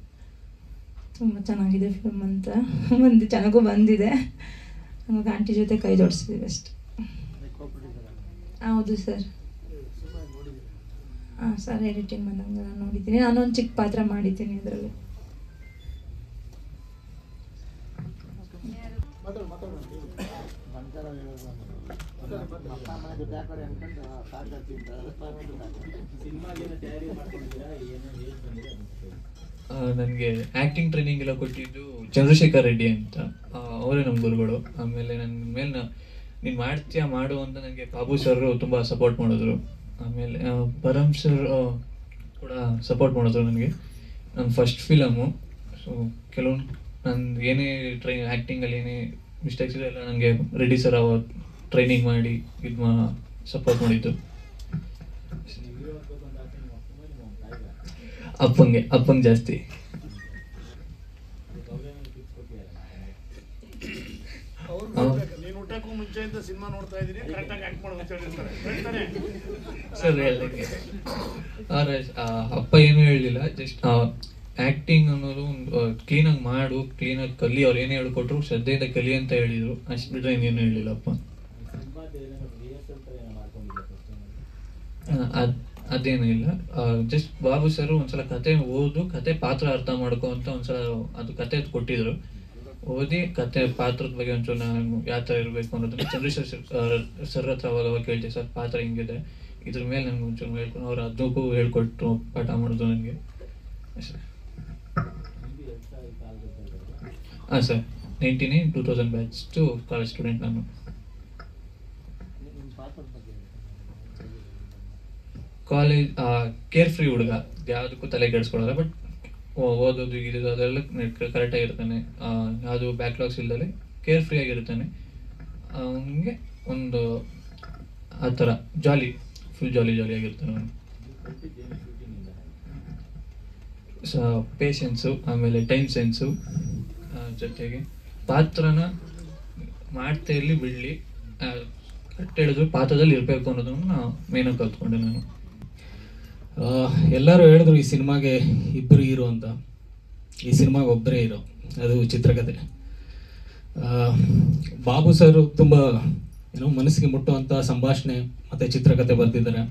ತುಂಬ ಚೆನ್ನಾಗಿದೆ ಫಿಲ್ಮ್ ಅಂತ ಚೆನ್ನಾಗೂ ಬಂದಿದೆ. ನಮಗೆ ಆಂಟಿ ಜೊತೆ ಕೈ ಜೋಡಿಸಿದ್ದೀವಿ ಅಷ್ಟೆ. ಹೌದು ಸರ್. ಹಾಂ ಸರ್, ಎಡಿಟಿಂಗ್ ಬಂದಂಗೆ ನಾನು ನೋಡಿದ್ದೀನಿ. ನಾನೊಂದು ಚಿಕ್ಕ ಪಾತ್ರ ಮಾಡಿದ್ದೀನಿ ಇದರಲ್ಲಿ. ನನಗೆ ಆ್ಯಕ್ಟಿಂಗ್ ಟ್ರೈನಿಂಗ್ ಎಲ್ಲ ಕೊಟ್ಟಿದ್ದು ಚಂದ್ರಶೇಖರ್ ರೆಡ್ಡಿ ಅಂತ, ಅವರೇ ನಮ್ಮ ಗುರುಗಳು. ಆಮೇಲೆ ನನ್ನ ಮೇಲೆ ನೀನು ಮಾಡ್ತೀಯಾ ಮಾಡು ಅಂತ ನನಗೆ ಬಾಬು ಸರ್ ತುಂಬ ಸಪೋರ್ಟ್ ಮಾಡಿದ್ರು. ಆಮೇಲೆ ಪರಮ್ ಸರ್ ಕೂಡ ಸಪೋರ್ಟ್ ಮಾಡಿದ್ರು ನನಗೆ. ನನ್ನ ಫಸ್ಟ್ ಫಿಲಮು, ಸೊ ಕೆಲವೊಂದು ನಾನು ಏನೇ ಆ್ಯಕ್ಟಿಂಗಲ್ಲಿ ಏನೇ ಮಿಸ್ಟೇಕ್ಸ್ ಇದೆ ಎಲ್ಲ ನನಗೆ ರೆಡ್ಡಿ ಸರ್ ಅವರು ಟ್ರೈನಿಂಗ್ ಮಾಡಿ ಸಪೋರ್ಟ್ ಮಾಡಿದ್ದು. ಅಪ್ಪಂಗೆ ಜಾಸ್ತಿ. ಮುಂಚೆಯಿಂದ ಸಿನಿಮಾ ನೋಡ್ತಾ ಇದ್ದೀನಿ, ಕರೆಕ್ಟಾಗಿ ಆಕ್ಟ್ ಮಾಡೋದು ಅಂತ ಹೇಳಿರ್ತಾರೆ ಸರ್. ಅಪ್ಪ ಏನೂ ಹೇಳಲಿಲ್ಲ, ಜಸ್ಟ್ ಆ್ಯಕ್ಟಿಂಗ್ ಅನ್ನೋದು ಒಂದು ಕ್ಲೀನಾಗಿ ಮಾಡು, ಕ್ಲೀನಾಗಿ ಕಲಿ, ಅವ್ರು ಏನೇ ಹೇಳ್ಕೊಟ್ರು ಶ್ರದ್ಧೆಯಿಂದ ಕಲಿ ಅಂತ ಹೇಳಿದರು, ಅಷ್ಟು ಬಿಟ್ಟರೆ ಇನ್ನೇನು ಹೇಳಿಲ್ಲ ಅಪ್ಪ. ಅದೇನೂ ಇಲ್ಲ, ಜಸ್ಟ್ ಬಾಬು ಸರ್ ಒಂದ್ಸಲ ಕತೆ ಓದು, ಕತೆ ಪಾತ್ರ ಅರ್ಥ ಮಾಡ್ಕೊ ಅಂತ ಒಂದ್ಸಲ ಅದು ಕತೆ ಕೊಟ್ಟಿದ್ರು. ಓದಿ ಕತೆ ಪಾತ್ರದ ಬಗ್ಗೆ ಒಂಚೂರು ನಾನು ಯಾವ ಥರ ಇರಬೇಕು ಅನ್ನೋದನ್ನ ಚಂದ್ರಶೇಖರ್ ಸರ್ ಹತ್ರ ಅವಾಗ ಕೇಳ್ತೀವಿ, ಸರ್ ಪಾತ್ರ ಹಿಂಗಿದೆ, ಇದ್ರ ಮೇಲೆ ನನಗೆ ಒಂಚೂರು ಹೇಳ್ಕೊಂಡು ಅವ್ರು ಅದಕ್ಕೂ ಹೇಳ್ಕೊಟ್ಟು ಪಾಠ ಮಾಡೋದು ನನಗೆ ಅಷ್ಟೇ. ಹಾಂ ಸರ್, 99 2000 ಬ್ಯಾಚ್ ಕಾಲೇಜ್ ಸ್ಟೂಡೆಂಟ್ ನಾನು. ಕಾಲೇಜ್ ಕೇರ್ ಫ್ರೀ ಹುಡುಗ, ಯಾವುದಕ್ಕೂ ತಲೆ ಕೆಡಿಸ್ಕೊಳ್ಳಲ್ಲ, ಬಟ್ ಓದೋದು ಇದು ಅದೆಲ್ಲ ಕರೆಕ್ಟಾಗಿರ್ತಾನೆ, ಯಾವುದು ಬ್ಯಾಕ್ಲಾಗ್ಸ್ ಇಲ್ಲದೆ ಕೇರ್ ಫ್ರೀ ಆಗಿರ್ತಾನೆ. ಅವನಿಗೆ ಒಂದು ಆ ಥರ ಫುಲ್ ಜಾಲಿ ಆಗಿರ್ತಾನೆ ಅವನು. ಪೇಷನ್ಸು, ಆಮೇಲೆ ಟೈಮ್ ಸೆನ್ಸು, ಜೊತೆಗೆ ಪಾತ್ರನ ಮಾಡ್ತಾ ಇರಲಿ ಬಿಡಲಿ, ಕರೆಕ್ಟ್ ಹೇಳಿದ್ರು ಪಾತ್ರದಲ್ಲಿ ಇರಬೇಕು ಅನ್ನೋದನ್ನು ನಾನು ಮೇನಾಗಿ ಕಲ್ತ್ಕೊಂಡೆ ನಾನು. ಎಲ್ಲರೂ ಹೇಳಿದ್ರು ಈ ಸಿನಿಮಾಗೆ ಇಬ್ಬರು ಹೀರೋ ಅಂತ, ಈ ಸಿನಿಮಾಗೆ ಒಬ್ಬರೇ ಹೀರೋ, ಅದು ಚಿತ್ರಕಥೆ. ಬಾಬು ಸರ್ ತುಂಬ ಮನಸ್ಸಿಗೆ ಮುಟ್ಟುವಂಥ ಸಂಭಾಷಣೆ ಮತ್ತು ಚಿತ್ರಕಥೆ ಬರೆದಿದ್ದಾರೆ.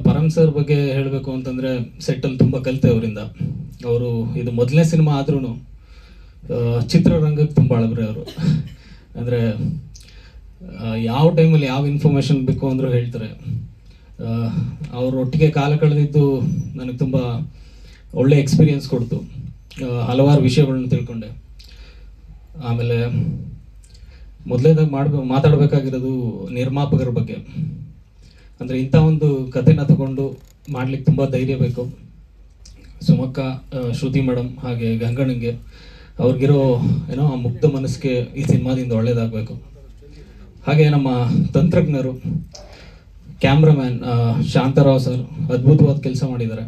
ಪರಮ್ ಸರ್ ಬಗ್ಗೆ ಹೇಳಬೇಕು ಅಂತಂದರೆ ಸೆಟ್ಟಲ್ಲಿ ತುಂಬ ಕಲಿತೆ ಅವರಿಂದ. ಅವರು ಇದು ಮೊದಲನೇ ಸಿನಿಮಾ ಆದ್ರೂ ಚಿತ್ರರಂಗಕ್ಕೆ ತುಂಬ ಅಳಬ್ರೆ ಅವರು. ಅಂದರೆ ಯಾವ ಟೈಮಲ್ಲಿ ಯಾವ ಇನ್ಫಾರ್ಮೇಷನ್ ಬೇಕು ಅಂದರೂ ಹೇಳ್ತಾರೆ. ಅವರೊಟ್ಟಿಗೆ ಕಾಲ ಕಳೆದಿದ್ದು ನನಗೆ ತುಂಬ ಒಳ್ಳೆ ಎಕ್ಸ್ಪೀರಿಯನ್ಸ್ ಕೊಡ್ತು, ಹಲವಾರು ವಿಷಯಗಳನ್ನ ತಿಳ್ಕೊಂಡೆ. ಆಮೇಲೆ ಮೊದಲೇದಾಗಿ ಮಾತಾಡಬೇಕಾಗಿರೋದು ನಿರ್ಮಾಪಕರ ಬಗ್ಗೆ. ಅಂದರೆ ಇಂಥ ಒಂದು ಕಥೆನ ತಗೊಂಡು ಮಾಡ್ಲಿಕ್ಕೆ ತುಂಬ ಧೈರ್ಯ ಬೇಕು. ಸುಮಕ್ಕ, ಶ್ರುತಿ ಮೇಡಮ್ ಹಾಗೆ ಗಂಗಣ್ಣಂಗೆ ಅವ್ರಿಗಿರೋ ಆ ಮುಗ್ಧ ಮನಸ್ಸಿಗೆ ಈ ಸಿನಿಮಾದಿಂದ ಒಳ್ಳೇದಾಗಬೇಕು. ಹಾಗೆ ನಮ್ಮ ತಂತ್ರಜ್ಞರು, ಕ್ಯಾಮ್ರಾಮ್ಯಾನ್ ಶಾಂತರಾವ್ ಸರ್ ಅದ್ಭುತವಾದ ಕೆಲಸ ಮಾಡಿದ್ದಾರೆ.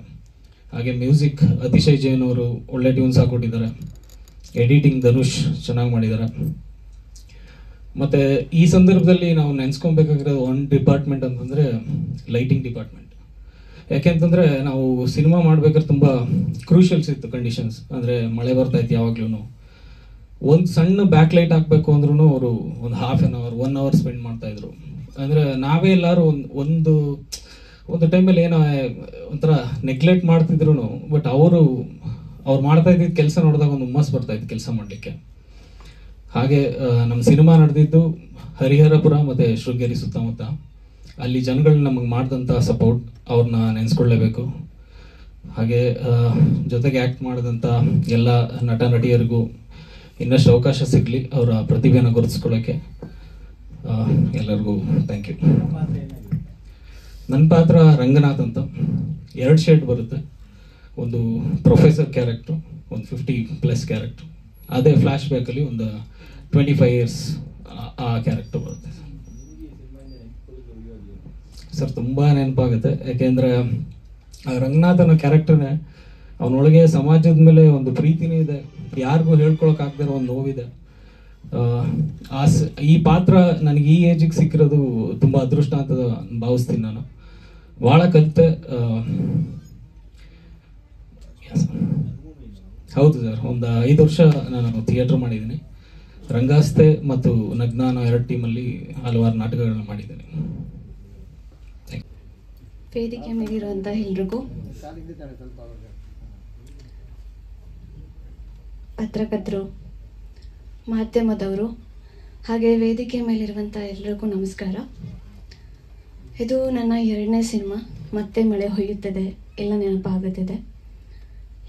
ಹಾಗೆ ಮ್ಯೂಸಿಕ್ ಅತಿಶಯ್ ಜೈನ್ ಅವರು ಒಳ್ಳೆ ಟ್ಯೂನ್ಸ್ ಹಾಕ್ಕೊಟ್ಟಿದ್ದಾರೆ. ಎಡಿಟಿಂಗ್ ಧನುಷ್ ಚೆನ್ನಾಗಿ ಮಾಡಿದ್ದಾರೆ. ಮತ್ತು ಈ ಸಂದರ್ಭದಲ್ಲಿ ನಾವು ನೆನೆಸ್ಕೊಬೇಕಾಗಿರೋದು ಒಂದು ಡಿಪಾರ್ಟ್ಮೆಂಟ್ ಅಂತಂದರೆ ಲೈಟಿಂಗ್ ಡಿಪಾರ್ಟ್ಮೆಂಟ್. ಯಾಕೆಂತಂದರೆ ನಾವು ಸಿನಿಮಾ ಮಾಡ್ಬೇಕಾದ್ರೆ ತುಂಬ ಕ್ರೂಷಿಯಲ್ಸ್ ಇತ್ತು ಕಂಡೀಷನ್ಸ್. ಅಂದರೆ ಮಳೆ ಬರ್ತಾ ಇತ್ತು ಯಾವಾಗ್ಲೂ. ಒಂದು ಸಣ್ಣ ಬ್ಯಾಕ್ ಲೈಟ್ ಹಾಕಬೇಕು ಅಂದ್ರೂ ಅವರು ಒಂದು ½ an hour 1 hour ಸ್ಪೆಂಡ್ ಮಾಡ್ತಾಯಿದ್ರು. ಅಂದರೆ ನಾವೇ ಎಲ್ಲರೂ ಒಂದು ಟೈಮಲ್ಲಿ ಏನೋ ಒಂಥರ ನೆಗ್ಲೆಕ್ಟ್ ಮಾಡ್ತಿದ್ರು, ಬಟ್ ಅವ್ರು ಮಾಡ್ತಾ ಇದ್ದಿದ್ದು ಕೆಲಸ ನೋಡಿದಾಗ ಒಂದು ಹುಮ್ಮಸ್ ಬರ್ತಾಯಿತ್ತು ಕೆಲಸ ಮಾಡಲಿಕ್ಕೆ. ಹಾಗೆ ನಮ್ಮ ಸಿನಿಮಾ ನಡೆದಿದ್ದು ಹರಿಹರಪುರ ಮತ್ತು ಶೃಂಗೇರಿ ಸುತ್ತಮುತ್ತ. ಅಲ್ಲಿ ಜನಗಳು ನಮಗೆ ಮಾಡಿದಂಥ ಸಪೋರ್ಟ್ ಅವ್ರನ್ನ ನೆನೆಸ್ಕೊಳ್ಳೇಬೇಕು. ಹಾಗೆ ಜೊತೆಗೆ ಆ್ಯಕ್ಟ್ ಮಾಡಿದಂಥ ಎಲ್ಲ ನಟ ನಟಿಯರಿಗೂ ಇನ್ನಷ್ಟು ಅವಕಾಶ ಸಿಗಲಿ ಅವರ ಪ್ರತಿಭೆಯನ್ನು ಗುರುತಿಸ್ಕೊಳ್ಳೋಕ್ಕೆ. ಎಲ್ಲರಿಗೂ ಥ್ಯಾಂಕ್ ಯು. ನನ್ನ ಪಾತ್ರ ರಂಗನಾಥ್ ಅಂತ. 2 ಶೇಡ್ ಬರುತ್ತೆ. ಒಂದು ಪ್ರೊಫೆಸರ್ ಕ್ಯಾರೆಕ್ಟ್ರು, ಒಂದು 50+ ಕ್ಯಾರೆಕ್ಟ್ರು. ಅದೇ ಫ್ಲ್ಯಾಶ್ ಬ್ಯಾಕಲ್ಲಿ ಒಂದು 25 years ಆ ಕ್ಯಾರೆಕ್ಟರ್ ಬರುತ್ತೆ ಸರ್. ತುಂಬ ನೆನಪಾಗುತ್ತೆ. ಯಾಕೆಂದರೆ ರಂಗನಾಥ್ ಅನ್ನೋ ಕ್ಯಾರೆಕ್ಟರ್ನೇ ಅವನೊಳಗೆ ಸಮಾಜದ ಮೇಲೆ ಒಂದು ಪ್ರೀತಿನೂ ಇದೆ, ಯಾರಿಗೂ ಹೇಳ್ಕೊಳಕ್ಕಾಗದಿರೋ ಒಂದು ನೋವಿದೆ. ಈ ಪಾತ್ರ ನನಗೆ ಈ ಏಜಿಗೆ ಸಿಕ್ಕಿರೋದು ತುಂಬ ಅದೃಷ್ಟ ಅಂತ ಭಾವಿಸ್ತೀನಿ. ನಾನು ಭಾಳ ಕಲಿತೆ. ಹೌದು ಸರ್, ಒಂದು 5 ವರ್ಷ ನಾನು ಥಿಯೇಟ್ರ್ ಮಾಡಿದ್ದೀನಿ. ರಂಗಾಸ್ತೆ ಮತ್ತು ನಗ್ನಾನ 2 ಟೀಮಲ್ಲಿ ಹಲವಾರು ನಾಟಕಗಳನ್ನ ಮಾಡಿದ್ದೀನಿ. ವೇದಿಕೆ ಮೇಲಿರುವಂಥ ಎಲ್ರಿಗೂ, ಪತ್ರಕರ್ತರು, ಮಾಧ್ಯಮದವರು, ಹಾಗೆ ವೇದಿಕೆ ಮೇಲಿರುವಂಥ ಎಲ್ರಿಗೂ ನಮಸ್ಕಾರ. ಇದು ನನ್ನ 2ನೇ ಸಿನಿಮಾ. ಮತ್ತೆ ಮಳೆ ಹೊಯ್ಯುತ್ತದೆ, ಎಲ್ಲ ನೆನಪಾಗುತ್ತಿದೆ.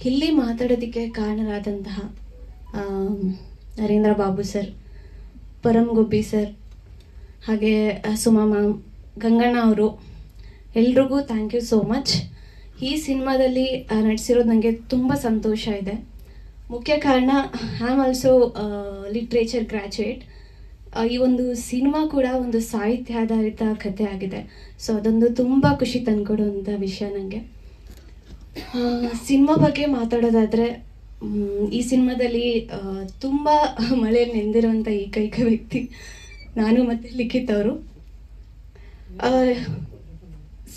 ಇಲ್ಲಿ ಮಾತಾಡೋದಕ್ಕೆ ಕಾರಣರಾದಂತಹ ನರೇಂದ್ರ ಬಾಬು ಸರ್, ಪರಮ್ ಗುಬ್ಬಿ ಸರ್, ಹಾಗೆ ಸುಮಾ ಮ್ಯಾಮ್, ಗಂಗಣ್ಣ ಅವರು, ಎಲ್ರಿಗೂ ಥ್ಯಾಂಕ್ ಯು ಸೋ ಮಚ್. ಈ ಸಿನಿಮಾದಲ್ಲಿ ನಟಿಸಿರೋದು ನನಗೆ ತುಂಬ ಸಂತೋಷ ಇದೆ. ಮುಖ್ಯ ಕಾರಣ, I am also literature graduate. ಈ ಒಂದು ಸಿನಿಮಾ ಕೂಡ ಒಂದು ಸಾಹಿತ್ಯಾಧಾರಿತ ಕಥೆ ಆಗಿದೆ. ಸೊ ಅದೊಂದು ತುಂಬ ಖುಷಿ ತಂದುಕೊಡುವಂಥ ವಿಷಯ ನನಗೆ. ಸಿನಿಮಾ ಬಗ್ಗೆ ಮಾತಾಡೋದಾದರೆ, ಈ ಸಿನಿಮಾದಲ್ಲಿ ತುಂಬ ಮಳೆ ನೆಂದಿರುವಂಥ ಏಕೈಕ ವ್ಯಕ್ತಿ ನಾನು ಮತ್ತು ಲಿಖಿತ್ ಅವರು.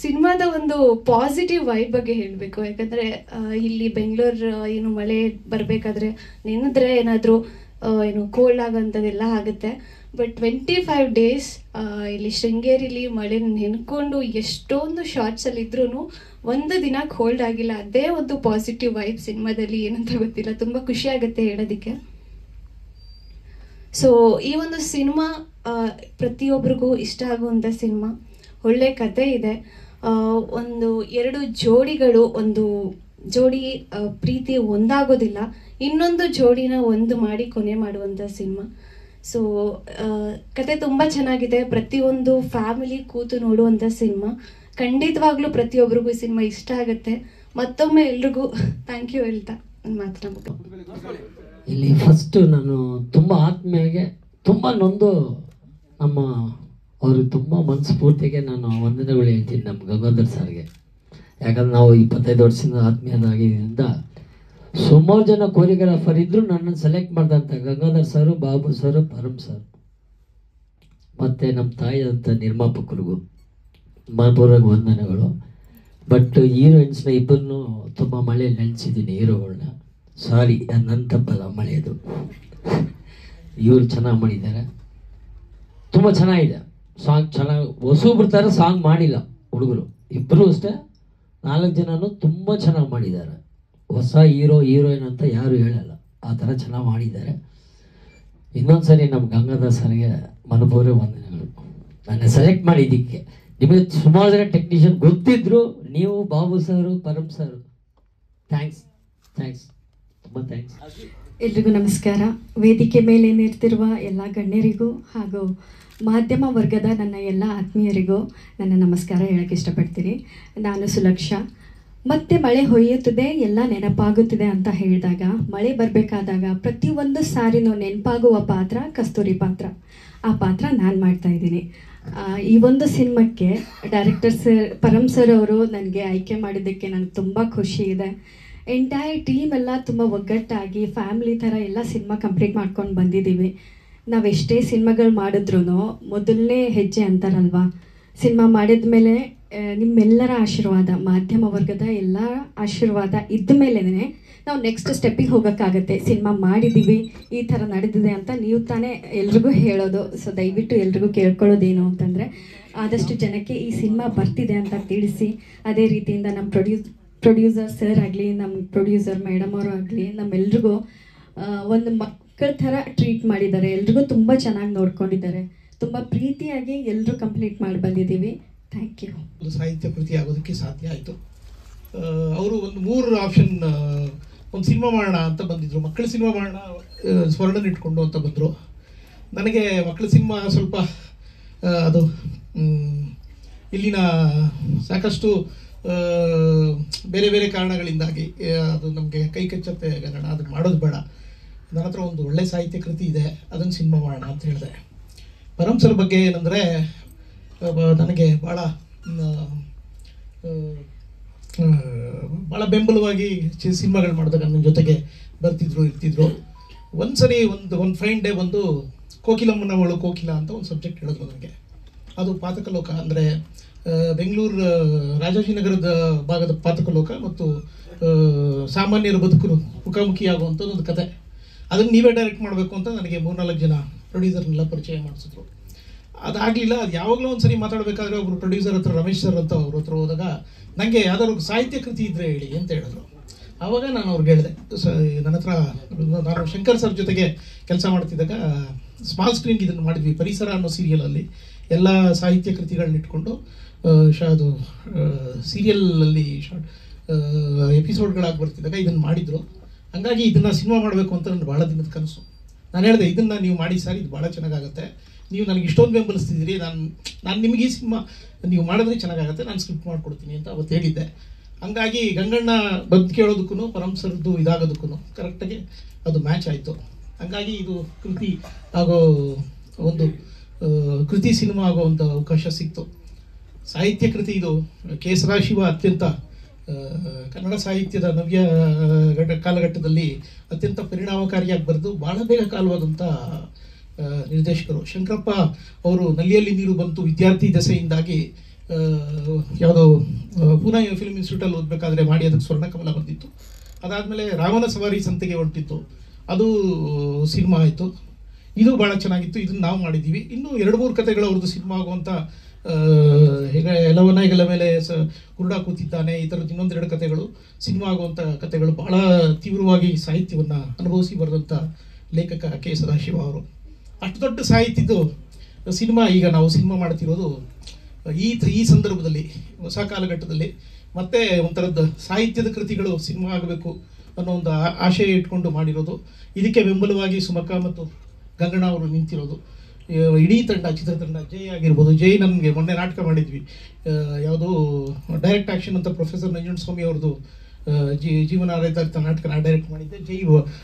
ಸಿನಿಮಾದ ಒಂದು ಪಾಸಿಟಿವ್ ವೈಬ್ ಬಗ್ಗೆ ಹೇಳಬೇಕು. ಯಾಕಂದರೆ ಇಲ್ಲಿ ಬೆಂಗಳೂರು ಏನು ಮಳೆ ಬರಬೇಕಾದ್ರೆ ನೆನೆದ್ರೆ ಏನಾದರೂ ಏನು ಕೋಲ್ಡ್ ಆಗೋಂಥದ್ದೆಲ್ಲ ಆಗುತ್ತೆ. ಬಟ್ 25 days ಇಲ್ಲಿ ಶೃಂಗೇರಿಲಿ ಮಳೆ ನೆನ್ಕೊಂಡು ಎಷ್ಟೊಂದು ಶಾರ್ಟ್ಸಲ್ಲಿ ಇದ್ರೂ ಒಂದು ದಿನ ಕೋಲ್ಡ್ ಆಗಿಲ್ಲ. ಅದೇ ಒಂದು ಪಾಸಿಟಿವ್ ವೈಬ್ ಸಿನಿಮಾದಲ್ಲಿ, ಏನಂತ ಗೊತ್ತಿಲ್ಲ, ತುಂಬ ಖುಷಿ ಆಗುತ್ತೆ ಹೇಳೋದಕ್ಕೆ. ಸೊ ಈ ಒಂದು ಸಿನಿಮಾ ಪ್ರತಿಯೊಬ್ಬರಿಗೂ ಇಷ್ಟ ಆಗುವಂಥ ಸಿನಿಮಾ. ಒಳ್ಳೆ ಕತೆ ಇದೆ. ಒಂದು 2 ಜೋಡಿಗಳು, ಒಂದು ಜೋಡಿ ಪ್ರೀತಿ ಒಂದಾಗೋದಿಲ್ಲ, ಇನ್ನೊಂದು ಜೋಡಿನ ಒಂದು ಮಾಡಿ ಕೊನೆ ಮಾಡುವಂಥ ಸಿನಿಮಾ. ಸೊ ಕತೆ ತುಂಬ ಚೆನ್ನಾಗಿದೆ. ಪ್ರತಿಯೊಂದು ಫ್ಯಾಮಿಲಿ ಕೂತು ನೋಡುವಂಥ ಸಿನಿಮಾ. ಖಂಡಿತವಾಗ್ಲೂ ಪ್ರತಿಯೊಬ್ಬರಿಗೂ ಈ ಸಿನಿಮಾ ಇಷ್ಟ ಆಗುತ್ತೆ. ಮತ್ತೊಮ್ಮೆ ಎಲ್ರಿಗೂ ಥ್ಯಾಂಕ್ ಯು ಹೇಳ್ತಾ ನನ್ನ ಮಾತನಾಡಬೇಕು. ಇಲ್ಲಿ ಫಸ್ಟು ನಾನು ತುಂಬ ಆತ್ಮೀಯಾಗೆ, ತುಂಬ ನೊಂದು ನಮ್ಮ ಅವ್ರಿಗೆ ತುಂಬ ಮನಸ್ಫೂರ್ತಿಗೆ ನಾನು ವಂದನೆಗಳು ಹೇಳ್ತೀನಿ ನಮ್ಮ ಗಂಗಾಧರ್ ಸರ್ಗೆ. ಯಾಕಂದ್ರೆ ನಾವು 25 ವರ್ಷದಿಂದ ಆತ್ಮೀಯರಾಗಿದ್ದರಿಂದ ಸುಮಾರು ಜನ ಕೊರಿಯೋಗ್ರಾಫರ್ ಇದ್ದರೂ ನನ್ನನ್ನು ಸೆಲೆಕ್ಟ್ ಮಾಡಿದಂಥ ಗಂಗಾಧರ್ ಸರು, ಬಾಬು ಸರು, ಪರಮ್ ಸರ್, ಮತ್ತು ನಮ್ಮ ತಾಯಿಯಾದಂಥ ನಿರ್ಮಾಪಕರಿಗೂ ಮನಪೂರ್ವಕ ವಂದನೆಗಳು. ಬಟ್ ಹೀರೋಯಿನ್ಸ್ನ ಇಬ್ಬರನ್ನೂ ತುಂಬ ಮಳೆಯಲ್ಲಿ ನೆನೆಸಿದ್ದೀನಿ, ಹೀರೋಗಳನ್ನ. ಸಾರಿ, ಅದು ನನ್ನ ತಪ್ಪಲ್ಲ, ಮಳೆಯದು. ಇವರು ಚೆನ್ನಾಗಿ ಮಾಡಿದ್ದಾರೆ, ತುಂಬ ಚೆನ್ನಾಗಿದೆ. ಸಾಂಗ್ ಚೆನ್ನಾಗಿ ಹೊಸಬ್ರ ಥರ ಸಾಂಗ್ ಮಾಡಿಲ್ಲ ಹುಡುಗರು, ಇಬ್ಬರು ಅಷ್ಟೇ. 4 ಜನನೂ ತುಂಬ ಚೆನ್ನಾಗಿ ಮಾಡಿದ್ದಾರೆ. ಹೊಸ ಹೀರೋಯಿನ್ ಅಂತ ಯಾರು ಹೇಳಲ್ಲ, ಆ ಥರ ಚೆನ್ನಾಗಿ ಮಾಡಿದ್ದಾರೆ. ಇನ್ನೊಂದು ಸರಿ ನಮ್ಮ ಗಂಗಾಧರ್ ಸರ್ಗೆ ಮನಪೂರ್ವಕ ವಂದನೆಗಳು. ನನ್ನ ಸೆಲೆಕ್ಟ್ ಮಾಡಿದ್ದಕ್ಕೆ. ನಿಮಗೆ ಸುಮಾರು ಜನ ಟೆಕ್ನಿಷಿಯನ್ ಗೊತ್ತಿದ್ರು, ನೀವು ಬಾಬು ಸರು, ಪರಮ್ ಸರು, ಥ್ಯಾಂಕ್ಸ್, ತುಂಬ ಥ್ಯಾಂಕ್ಸ್. ಎಲ್ರಿಗೂ ನಮಸ್ಕಾರ. ವೇದಿಕೆ ಮೇಲೆ ನಿಂತಿರುವ ಎಲ್ಲ ಗಣ್ಯರಿಗೂ ಹಾಗೂ ಮಾಧ್ಯಮ ವರ್ಗದ ನನ್ನ ಎಲ್ಲ ಆತ್ಮೀಯರಿಗೂ ನನ್ನ ನಮಸ್ಕಾರ ಹೇಳಕ್ಕೆ ಇಷ್ಟಪಡ್ತೀನಿ. ನಾನು ಸುಲಕ್ಷ. ಮತ್ತೆ ಮಳೆ ಹೊಯ್ಯುತ್ತದೆ, ಎಲ್ಲ ನೆನಪಾಗುತ್ತಿದೆ ಅಂತ ಹೇಳಿದಾಗ, ಮಳೆ ಬರಬೇಕಾದಾಗ ಪ್ರತಿಯೊಂದು ಸಾರಿನೂ ನೆನಪಾಗುವ ಪಾತ್ರ ಕಸ್ತೂರಿ ಪಾತ್ರ. ಆ ಪಾತ್ರ ನಾನು ಮಾಡ್ತಾಯಿದ್ದೀನಿ. ಈ ಒಂದು ಸಿನಿಮಾಕ್ಕೆ ಡೈರೆಕ್ಟರ್ ಸರ್, ಪರಮ್ ಸರ್ ಅವರು ನನಗೆ ಆಯ್ಕೆ ಮಾಡಿದ್ದಕ್ಕೆ ನನಗೆ ತುಂಬ ಖುಷಿ ಇದೆ. ಎಂಟೈರ್ ಟೀಮ್ ಎಲ್ಲ ತುಂಬ ಒಗ್ಗಟ್ಟಾಗಿ ಫ್ಯಾಮಿಲಿ ಥರ ಎಲ್ಲ ಸಿನಿಮಾ ಕಂಪ್ಲೀಟ್ ಮಾಡ್ಕೊಂಡು ಬಂದಿದ್ದೀವಿ. ನಾವೆಷ್ಟೇ ಸಿನಿಮಾಗಳು ಮಾಡಿದ್ರೂ ಮೊದಲನೇ ಹೆಜ್ಜೆ ಅಂತಾರಲ್ವ, ಸಿನಿಮಾ ಮಾಡಿದ ಮೇಲೆ ನಿಮ್ಮೆಲ್ಲರ ಆಶೀರ್ವಾದ, ಮಾಧ್ಯಮ ವರ್ಗದ ಎಲ್ಲ ಆಶೀರ್ವಾದ ಇದ್ದ ಮೇಲೇ ನಾವು ನೆಕ್ಸ್ಟ್ ಸ್ಟೆಪ್ಪಿಗೆ ಹೋಗೋಕ್ಕಾಗತ್ತೆ. ಸಿನಿಮಾ ಮಾಡಿದ್ದೀವಿ, ಈ ಥರ ನಡೆದಿದೆ ಅಂತ ನೀವು ತಾನೇ ಎಲ್ರಿಗೂ ಹೇಳೋದು. ಸೊ ದಯವಿಟ್ಟು ಎಲ್ರಿಗೂ ಕೇಳ್ಕೊಳ್ಳೋದೇನು ಅಂತಂದರೆ, ಆದಷ್ಟು ಜನಕ್ಕೆ ಈ ಸಿನಿಮಾ ಬರ್ತಿದೆ ಅಂತ ತಿಳಿಸಿ, ಅದೇ ರೀತಿಯಿಂದ ನಮ್ಮ ಪ್ರೊಡ್ಯೂಸರ್ ಸರ್ ಆಗಲಿ, ನಮ್ಮ ಪ್ರೊಡ್ಯೂಸರ್ ಮೇಡಮ್ ಅವರು ಆಗಲಿ, ನಮ್ಮೆಲ್ರಿಗೂ ಒಂದು ಮಕ್ಕಳ ಥರ ಟ್ರೀಟ್ ಮಾಡಿದ್ದಾರೆ. ಎಲ್ರಿಗೂ ತುಂಬ ಚೆನ್ನಾಗಿ ನೋಡ್ಕೊಂಡಿದ್ದಾರೆ. ತುಂಬ ಪ್ರೀತಿಯಾಗಿ ಎಲ್ಲರೂ ಕಂಪ್ಲೀಟ್ ಮಾಡಿ ಬಂದಿದ್ದೀವಿ. Thank you. ಒಂದು ಸಾಹಿತ್ಯ ಕೃತಿ ಆಗೋದಕ್ಕೆ ಸಾಧ್ಯ ಆಯಿತು. ಅವರು ಒಂದು 3 ಆಪ್ಷನ್, ಒಂದು ಸಿನಿಮಾ ಮಾಡೋಣ ಅಂತ ಬಂದಿದ್ರು, ಮಕ್ಕಳ ಸಿನಿಮಾ ಮಾಡೋಣ ಸ್ವರ್ಣನ ಇಟ್ಕೊಂಡು ಅಂತ ಬಂದರು. ನನಗೆ ಮಕ್ಕಳ ಸಿನಿಮಾ ಸ್ವಲ್ಪ ಅದು ಇಲ್ಲಿನ ಸಾಕಷ್ಟು ಬೇರೆ ಬೇರೆ ಕಾರಣಗಳಿಂದಾಗಿ ಅದು ನಮಗೆ ಕೈ ಕಚ್ಚತ್ತೆ ಗಗನ, ಅದು ಮಾಡೋದು ಬೇಡ, ನನ್ನ ಹತ್ರ ಒಂದು ಒಳ್ಳೆ ಸಾಹಿತ್ಯ ಕೃತಿ ಇದೆ, ಅದನ್ನು ಸಿನಿಮಾ ಮಾಡೋಣ ಅಂತ ಹೇಳಿದೆ. ಪರಮ್ ಸರ್ ಬಗ್ಗೆ ಏನಂದರೆ, ನನಗೆ ಭಾಳ ಭಾಳ ಬೆಂಬಲವಾಗಿ ಸಿನಿಮಾಗಳು ಮಾಡಿದಾಗ ನನ್ನ ಜೊತೆಗೆ ಇರ್ತಿದ್ರು. ಒಂದ್ಸರಿ ಒಂದು ಫೈನ್ ಡೇ ಬಂದು ಕೋಕಿಲಮ್ಮನವಳು ಕೋಕಿಲ ಅಂತ ಒಂದು ಸಬ್ಜೆಕ್ಟ್ ಹೇಳಿದ್ರು ನನಗೆ. ಅದು ಪಾತಕಲೋಕ, ಅಂದರೆ ಬೆಂಗಳೂರು ರಾಜಾಜಿನಗರದ ಭಾಗದ ಪಾತಕಲೋಕ ಮತ್ತು ಸಾಮಾನ್ಯರ ಬದುಕು ಮುಖಾಮುಖಿಯಾಗುವಂಥ ಒಂದು ಕತೆ. ಅದನ್ನು ನೀವೇ ಡೈರೆಕ್ಟ್ ಮಾಡಬೇಕು ಅಂತ ನನಗೆ 3-4 ಜನ ಪ್ರೊಡ್ಯೂಸರ್ನೆಲ್ಲ ಪರಿಚಯ ಮಾಡಿಸಿದ್ರು. ಅದಾಗಲಿಲ್ಲ. ಅದು ಯಾವಾಗಲೂ ಒಂದು ಸರಿ ಮಾತಾಡಬೇಕಾದ್ರೆ ಒಬ್ಬರು ಪ್ರೊಡ್ಯೂಸರ್ ಹತ್ರ, ರಮೇಶ್ ಸರ್ ಅಂತ ಅವ್ರ ಹತ್ರ ಹೋದಾಗ ನನಗೆ ಯಾವ್ದಾದ್ರು ಸಾಹಿತ್ಯ ಕೃತಿ ಇದ್ದರೆ ಹೇಳಿ ಅಂತ ಹೇಳಿದ್ರು. ಆವಾಗ ನಾನು ಅವ್ರಿಗೆ ಹೇಳಿದೆ, ನನ್ನ ಹತ್ರ ನಾನು ಶಂಕರ್ ಸರ್ ಜೊತೆಗೆ ಕೆಲಸ ಮಾಡ್ತಿದ್ದಾಗ ಸ್ಮಾಲ್ ಸ್ಕ್ರೀನ್ಗೆ ಇದನ್ನು ಮಾಡಿದ್ವಿ. ಪರಿಸರ ಅನ್ನೋ ಸೀರಿಯಲಲ್ಲಿ ಎಲ್ಲ ಸಾಹಿತ್ಯ ಕೃತಿಗಳನ್ನ ಇಟ್ಕೊಂಡು ಅದು ಸೀರಿಯಲಲ್ಲಿ ಎಪಿಸೋಡ್ಗಳಾಗಿ ಬರ್ತಿದ್ದಾಗ ಇದನ್ನು ಮಾಡಿದ್ರು. ಹಂಗಾಗಿ ಇದನ್ನು ಸಿನಿಮಾ ಮಾಡಬೇಕು ಅಂತ ನನ್ನ ಭಾಳ ದಿನದ ಕನಸು. ನಾನು ಹೇಳಿದೆ, ಇದನ್ನು ನೀವು ಮಾಡಿ ಸರ್, ಇದು ಭಾಳ ಚೆನ್ನಾಗಾಗುತ್ತೆ, ನೀವು ನನಗೆ ಇಷ್ಟೊಂದು ಬೆಂಬಲಿಸ್ತಿದ್ದೀರಿ, ನಾನು ನಿಮಗೆ ಈ ಸಿನಿಮಾ ನೀವು ಮಾಡಿದ್ರೆ ಚೆನ್ನಾಗಾಗುತ್ತೆ, ನಾನು ಸ್ಕ್ರಿಪ್ಟ್ ಮಾಡಿಕೊಡ್ತೀನಿ ಅಂತ ಅವತ್ತು ಹೇಳಿದ್ದೆ. ಹಂಗಾಗಿ ಗಂಗಣ್ಣ ಬಂದು ಕೇಳೋದಕ್ಕೂ ಪರಮ್ ಸರ್ದು ಇದಾಗೋದಕ್ಕೂ ಕರೆಕ್ಟಾಗಿ ಅದು ಮ್ಯಾಚ್ ಆಯಿತು. ಹಂಗಾಗಿ ಇದು ಕೃತಿ ಆಗೋ ಒಂದು ಕೃತಿ ಸಿನಿಮಾ ಆಗೋವಂಥ ಅವಕಾಶ ಸಿಕ್ತು. ಸಾಹಿತ್ಯ ಕೃತಿ ಇದು ಕೆ ಸದಾಶಿವ ಅತ್ಯಂತ ಕನ್ನಡ ಸಾಹಿತ್ಯದ ನವ್ಯ ಕಾಲಘಟ್ಟದಲ್ಲಿ ಅತ್ಯಂತ ಪರಿಣಾಮಕಾರಿಯಾಗಿ ಬರೆದು ಭಾಳ ಬೇಗ ಕಾಲವಾದಂಥ ನಿರ್ದೇಶಕರು. ಶಂಕರಪ್ಪ ಅವರು ನಲ್ಲಿಯಲ್ಲಿ ನೀರು ಬಂತು ವಿದ್ಯಾರ್ಥಿ ದೆಸೆಯಿಂದಾಗಿ ಯಾವುದೋ ಪೂನಾ ಫಿಲ್ಮ್ ಇನ್ಸ್ಟಿಟ್ಯೂಟಲ್ಲಿ ಓದಬೇಕಾದ್ರೆ ಮಾಡಿ ಅದಕ್ಕೆ ಸ್ವರ್ಣಕಮಲ ಬಂದಿತ್ತು. ಅದಾದಮೇಲೆ ರಾಮನ ಸವಾರಿ ಸಂತೆಗೆ ಹೊರಟಿತ್ತು, ಅದು ಸಿನಿಮಾ ಆಯಿತು. ಇದು ಭಾಳ ಚೆನ್ನಾಗಿತ್ತು, ಇದನ್ನು ನಾವು ಮಾಡಿದ್ದೀವಿ. ಇನ್ನೂ 2-3 ಕಥೆಗಳು ಅವ್ರದ್ದು ಸಿನಿಮಾ ಆಗುವಂಥ ಈಗ ಎಲ್ಲವನ್ನ ಮೇಲೆ ಕುರುಡ ಕೂತಿದ್ದಾನೆ, ಈ ಥರದ್ದು ಇನ್ನೊಂದೆರಡು ಕಥೆಗಳು ಸಿನಿಮಾ ಆಗುವಂಥ ಕಥೆಗಳು. ಭಾಳ ತೀವ್ರವಾಗಿ ಸಾಹಿತ್ಯವನ್ನು ಅನುಭವಿಸಿ ಬರೆದಂಥ ಲೇಖಕ ಕೆ ಸದಾಶಿವ ಅವರು. ಅಷ್ಟು ದೊಡ್ಡ ಸಾಹಿತ್ಯದ್ದು ಸಿನಿಮಾ ಈಗ ನಾವು ಸಿನಿಮಾ ಮಾಡ್ತಿರೋದು ಈ ಸಂದರ್ಭದಲ್ಲಿ, ಹೊಸ ಕಾಲಘಟ್ಟದಲ್ಲಿ ಮತ್ತೆ ಒಂಥರದ್ದು ಸಾಹಿತ್ಯದ ಕೃತಿಗಳು ಸಿನಿಮಾ ಆಗಬೇಕು ಅನ್ನೋ ಒಂದು ಆಶಯ ಇಟ್ಕೊಂಡು ಮಾಡಿರೋದು. ಇದಕ್ಕೆ ಬೆಂಬಲವಾಗಿ ಸುಮಕ್ಕ ಮತ್ತು ಗಂಗಣ್ಣ ಅವರು ನಿಂತಿರೋದು. ಇಡೀ ತಂಡ, ಚಿತ್ರತಂಡ, ಜೈ ಆಗಿರ್ಬೋದು. ಜೈ ನನಗೆ ಮೊನ್ನೆ ನಾಟಕ ಮಾಡಿದ್ವಿ, ಯಾವುದೋ ಡೈರೆಕ್ಟ್ ಆ್ಯಕ್ಷನ್ ಅಂತ ಪ್ರೊಫೆಸರ್ ನಂಜುಂಡಸ್ವಾಮಿ ಅವ್ರದ್ದು ಜೀವನ ಆಧಾರಿತ ನಾಟಕ ನಾನು ಡೈರೆಕ್ಟ್ ಮಾಡಿದ್ದೆ. ಜೈ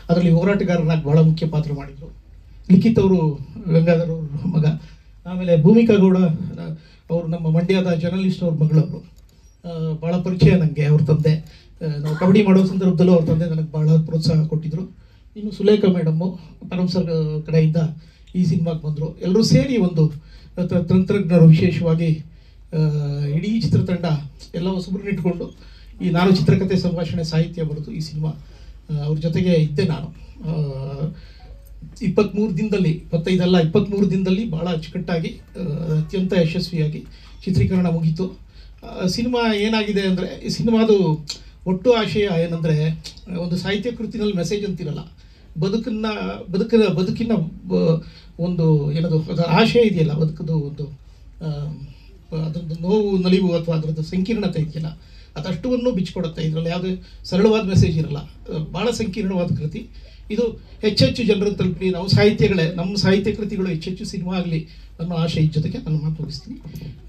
ಅದರಲ್ಲಿ ಹೋರಾಟಗಾರನಾಗಿ ಭಾಳ ಮುಖ್ಯ ಪಾತ್ರ ಮಾಡಿದರು. ಲಿಖಿತ್ ಅವರು ಗಂಗಾಧರ್ ಅವ್ರ ಮಗ. ಆಮೇಲೆ ಭೂಮಿಕಾ ಗೌಡ ಅವರು ನಮ್ಮ ಮಂಡ್ಯದ ಜರ್ನಲಿಸ್ಟ್ ಅವ್ರ ಮಗಳವರು. ಭಾಳ ಪರಿಚಯ ನನಗೆ ಅವ್ರ ತಂದೆ. ನಾವು ಕಬಡ್ಡಿ ಮಾಡೋ ಸಂದರ್ಭದಲ್ಲೂ ಅವ್ರ ತಂದೆ ನನಗೆ ಭಾಳ ಪ್ರೋತ್ಸಾಹ ಕೊಟ್ಟಿದ್ದರು. ಇನ್ನು ಸುಲೇಖಾ ಮೇಡಮ್ಮು ಪರಮ್ ಸರ್ ಕಡೆಯಿಂದ ಈ ಸಿನಿಮಾಗೆ ಬಂದರು. ಎಲ್ಲರೂ ಸೇರಿ ಒಂದು ತಂತ್ರಜ್ಞರು ವಿಶೇಷವಾಗಿ ಇಡೀ ಚಿತ್ರತಂಡ ಎಲ್ಲ ಹೊಸಬ್ರನ್ನ ಇಟ್ಕೊಂಡು ಈ ನಾನು ಚಿತ್ರಕಥೆ ಸಂಭಾಷಣೆ ಸಾಹಿತ್ಯ ಬರೆದು ಈ ಸಿನಿಮಾ ಅವ್ರ ಜೊತೆಗೆ ಇದ್ದೆ ನಾನು. 23 ದಿನದಲ್ಲಿ 25 ಅಲ್ಲ 23 ದಿನದಲ್ಲಿ ಭಾಳ ಅಚ್ಚುಕಟ್ಟಾಗಿ ಅತ್ಯಂತ ಯಶಸ್ವಿಯಾಗಿ ಚಿತ್ರೀಕರಣ ಮುಗೀತು. ಸಿನಿಮಾ ಏನಾಗಿದೆ ಅಂದರೆ, ಈ ಸಿನಿಮಾದು ಒಟ್ಟು ಆಶಯ ಏನಂದರೆ, ಒಂದು ಸಾಹಿತ್ಯ ಕೃತಿನಲ್ಲಿ ಮೆಸೇಜ್ ಅಂತಿರಲ್ಲ, ಬದುಕಿನ ಒಂದು ಏನದು ಅದರ ಆಶಯ ಇದೆಯಲ್ಲ, ಬದುಕದು ಒಂದು ಅದರದ್ದು ನೋವು ನಲಿವು ಅಥವಾ ಅದರದ್ದು ಸಂಕೀರ್ಣತೆ ಇದೆಯಲ್ಲ, ಅದಷ್ಟುವನ್ನು ಬಿಚ್ಚಿಕೊಡುತ್ತೆ. ಇದರಲ್ಲಿ ಯಾವುದೇ ಸರಳವಾದ ಮೆಸೇಜ್ ಇರಲ್ಲ, ಭಾಳ ಸಂಕೀರ್ಣವಾದ ಕೃತಿ. ಇದು ಹೆಚ್ಚೆಚ್ಚು ಜನರನ್ನು ತಲುಪಲಿ, ನಮ್ಮ ಸಾಹಿತ್ಯ ಕೃತಿಗಳು ಹೆಚ್ಚೆಚ್ಚು ಸಿನಿಮಾ ಆಗಲಿ ಅನ್ನೋ ಆಶಯ ಜೊತೆಗೆ ನಾನು ಮಾತು ಮುಗಿಸ್ತೀನಿ.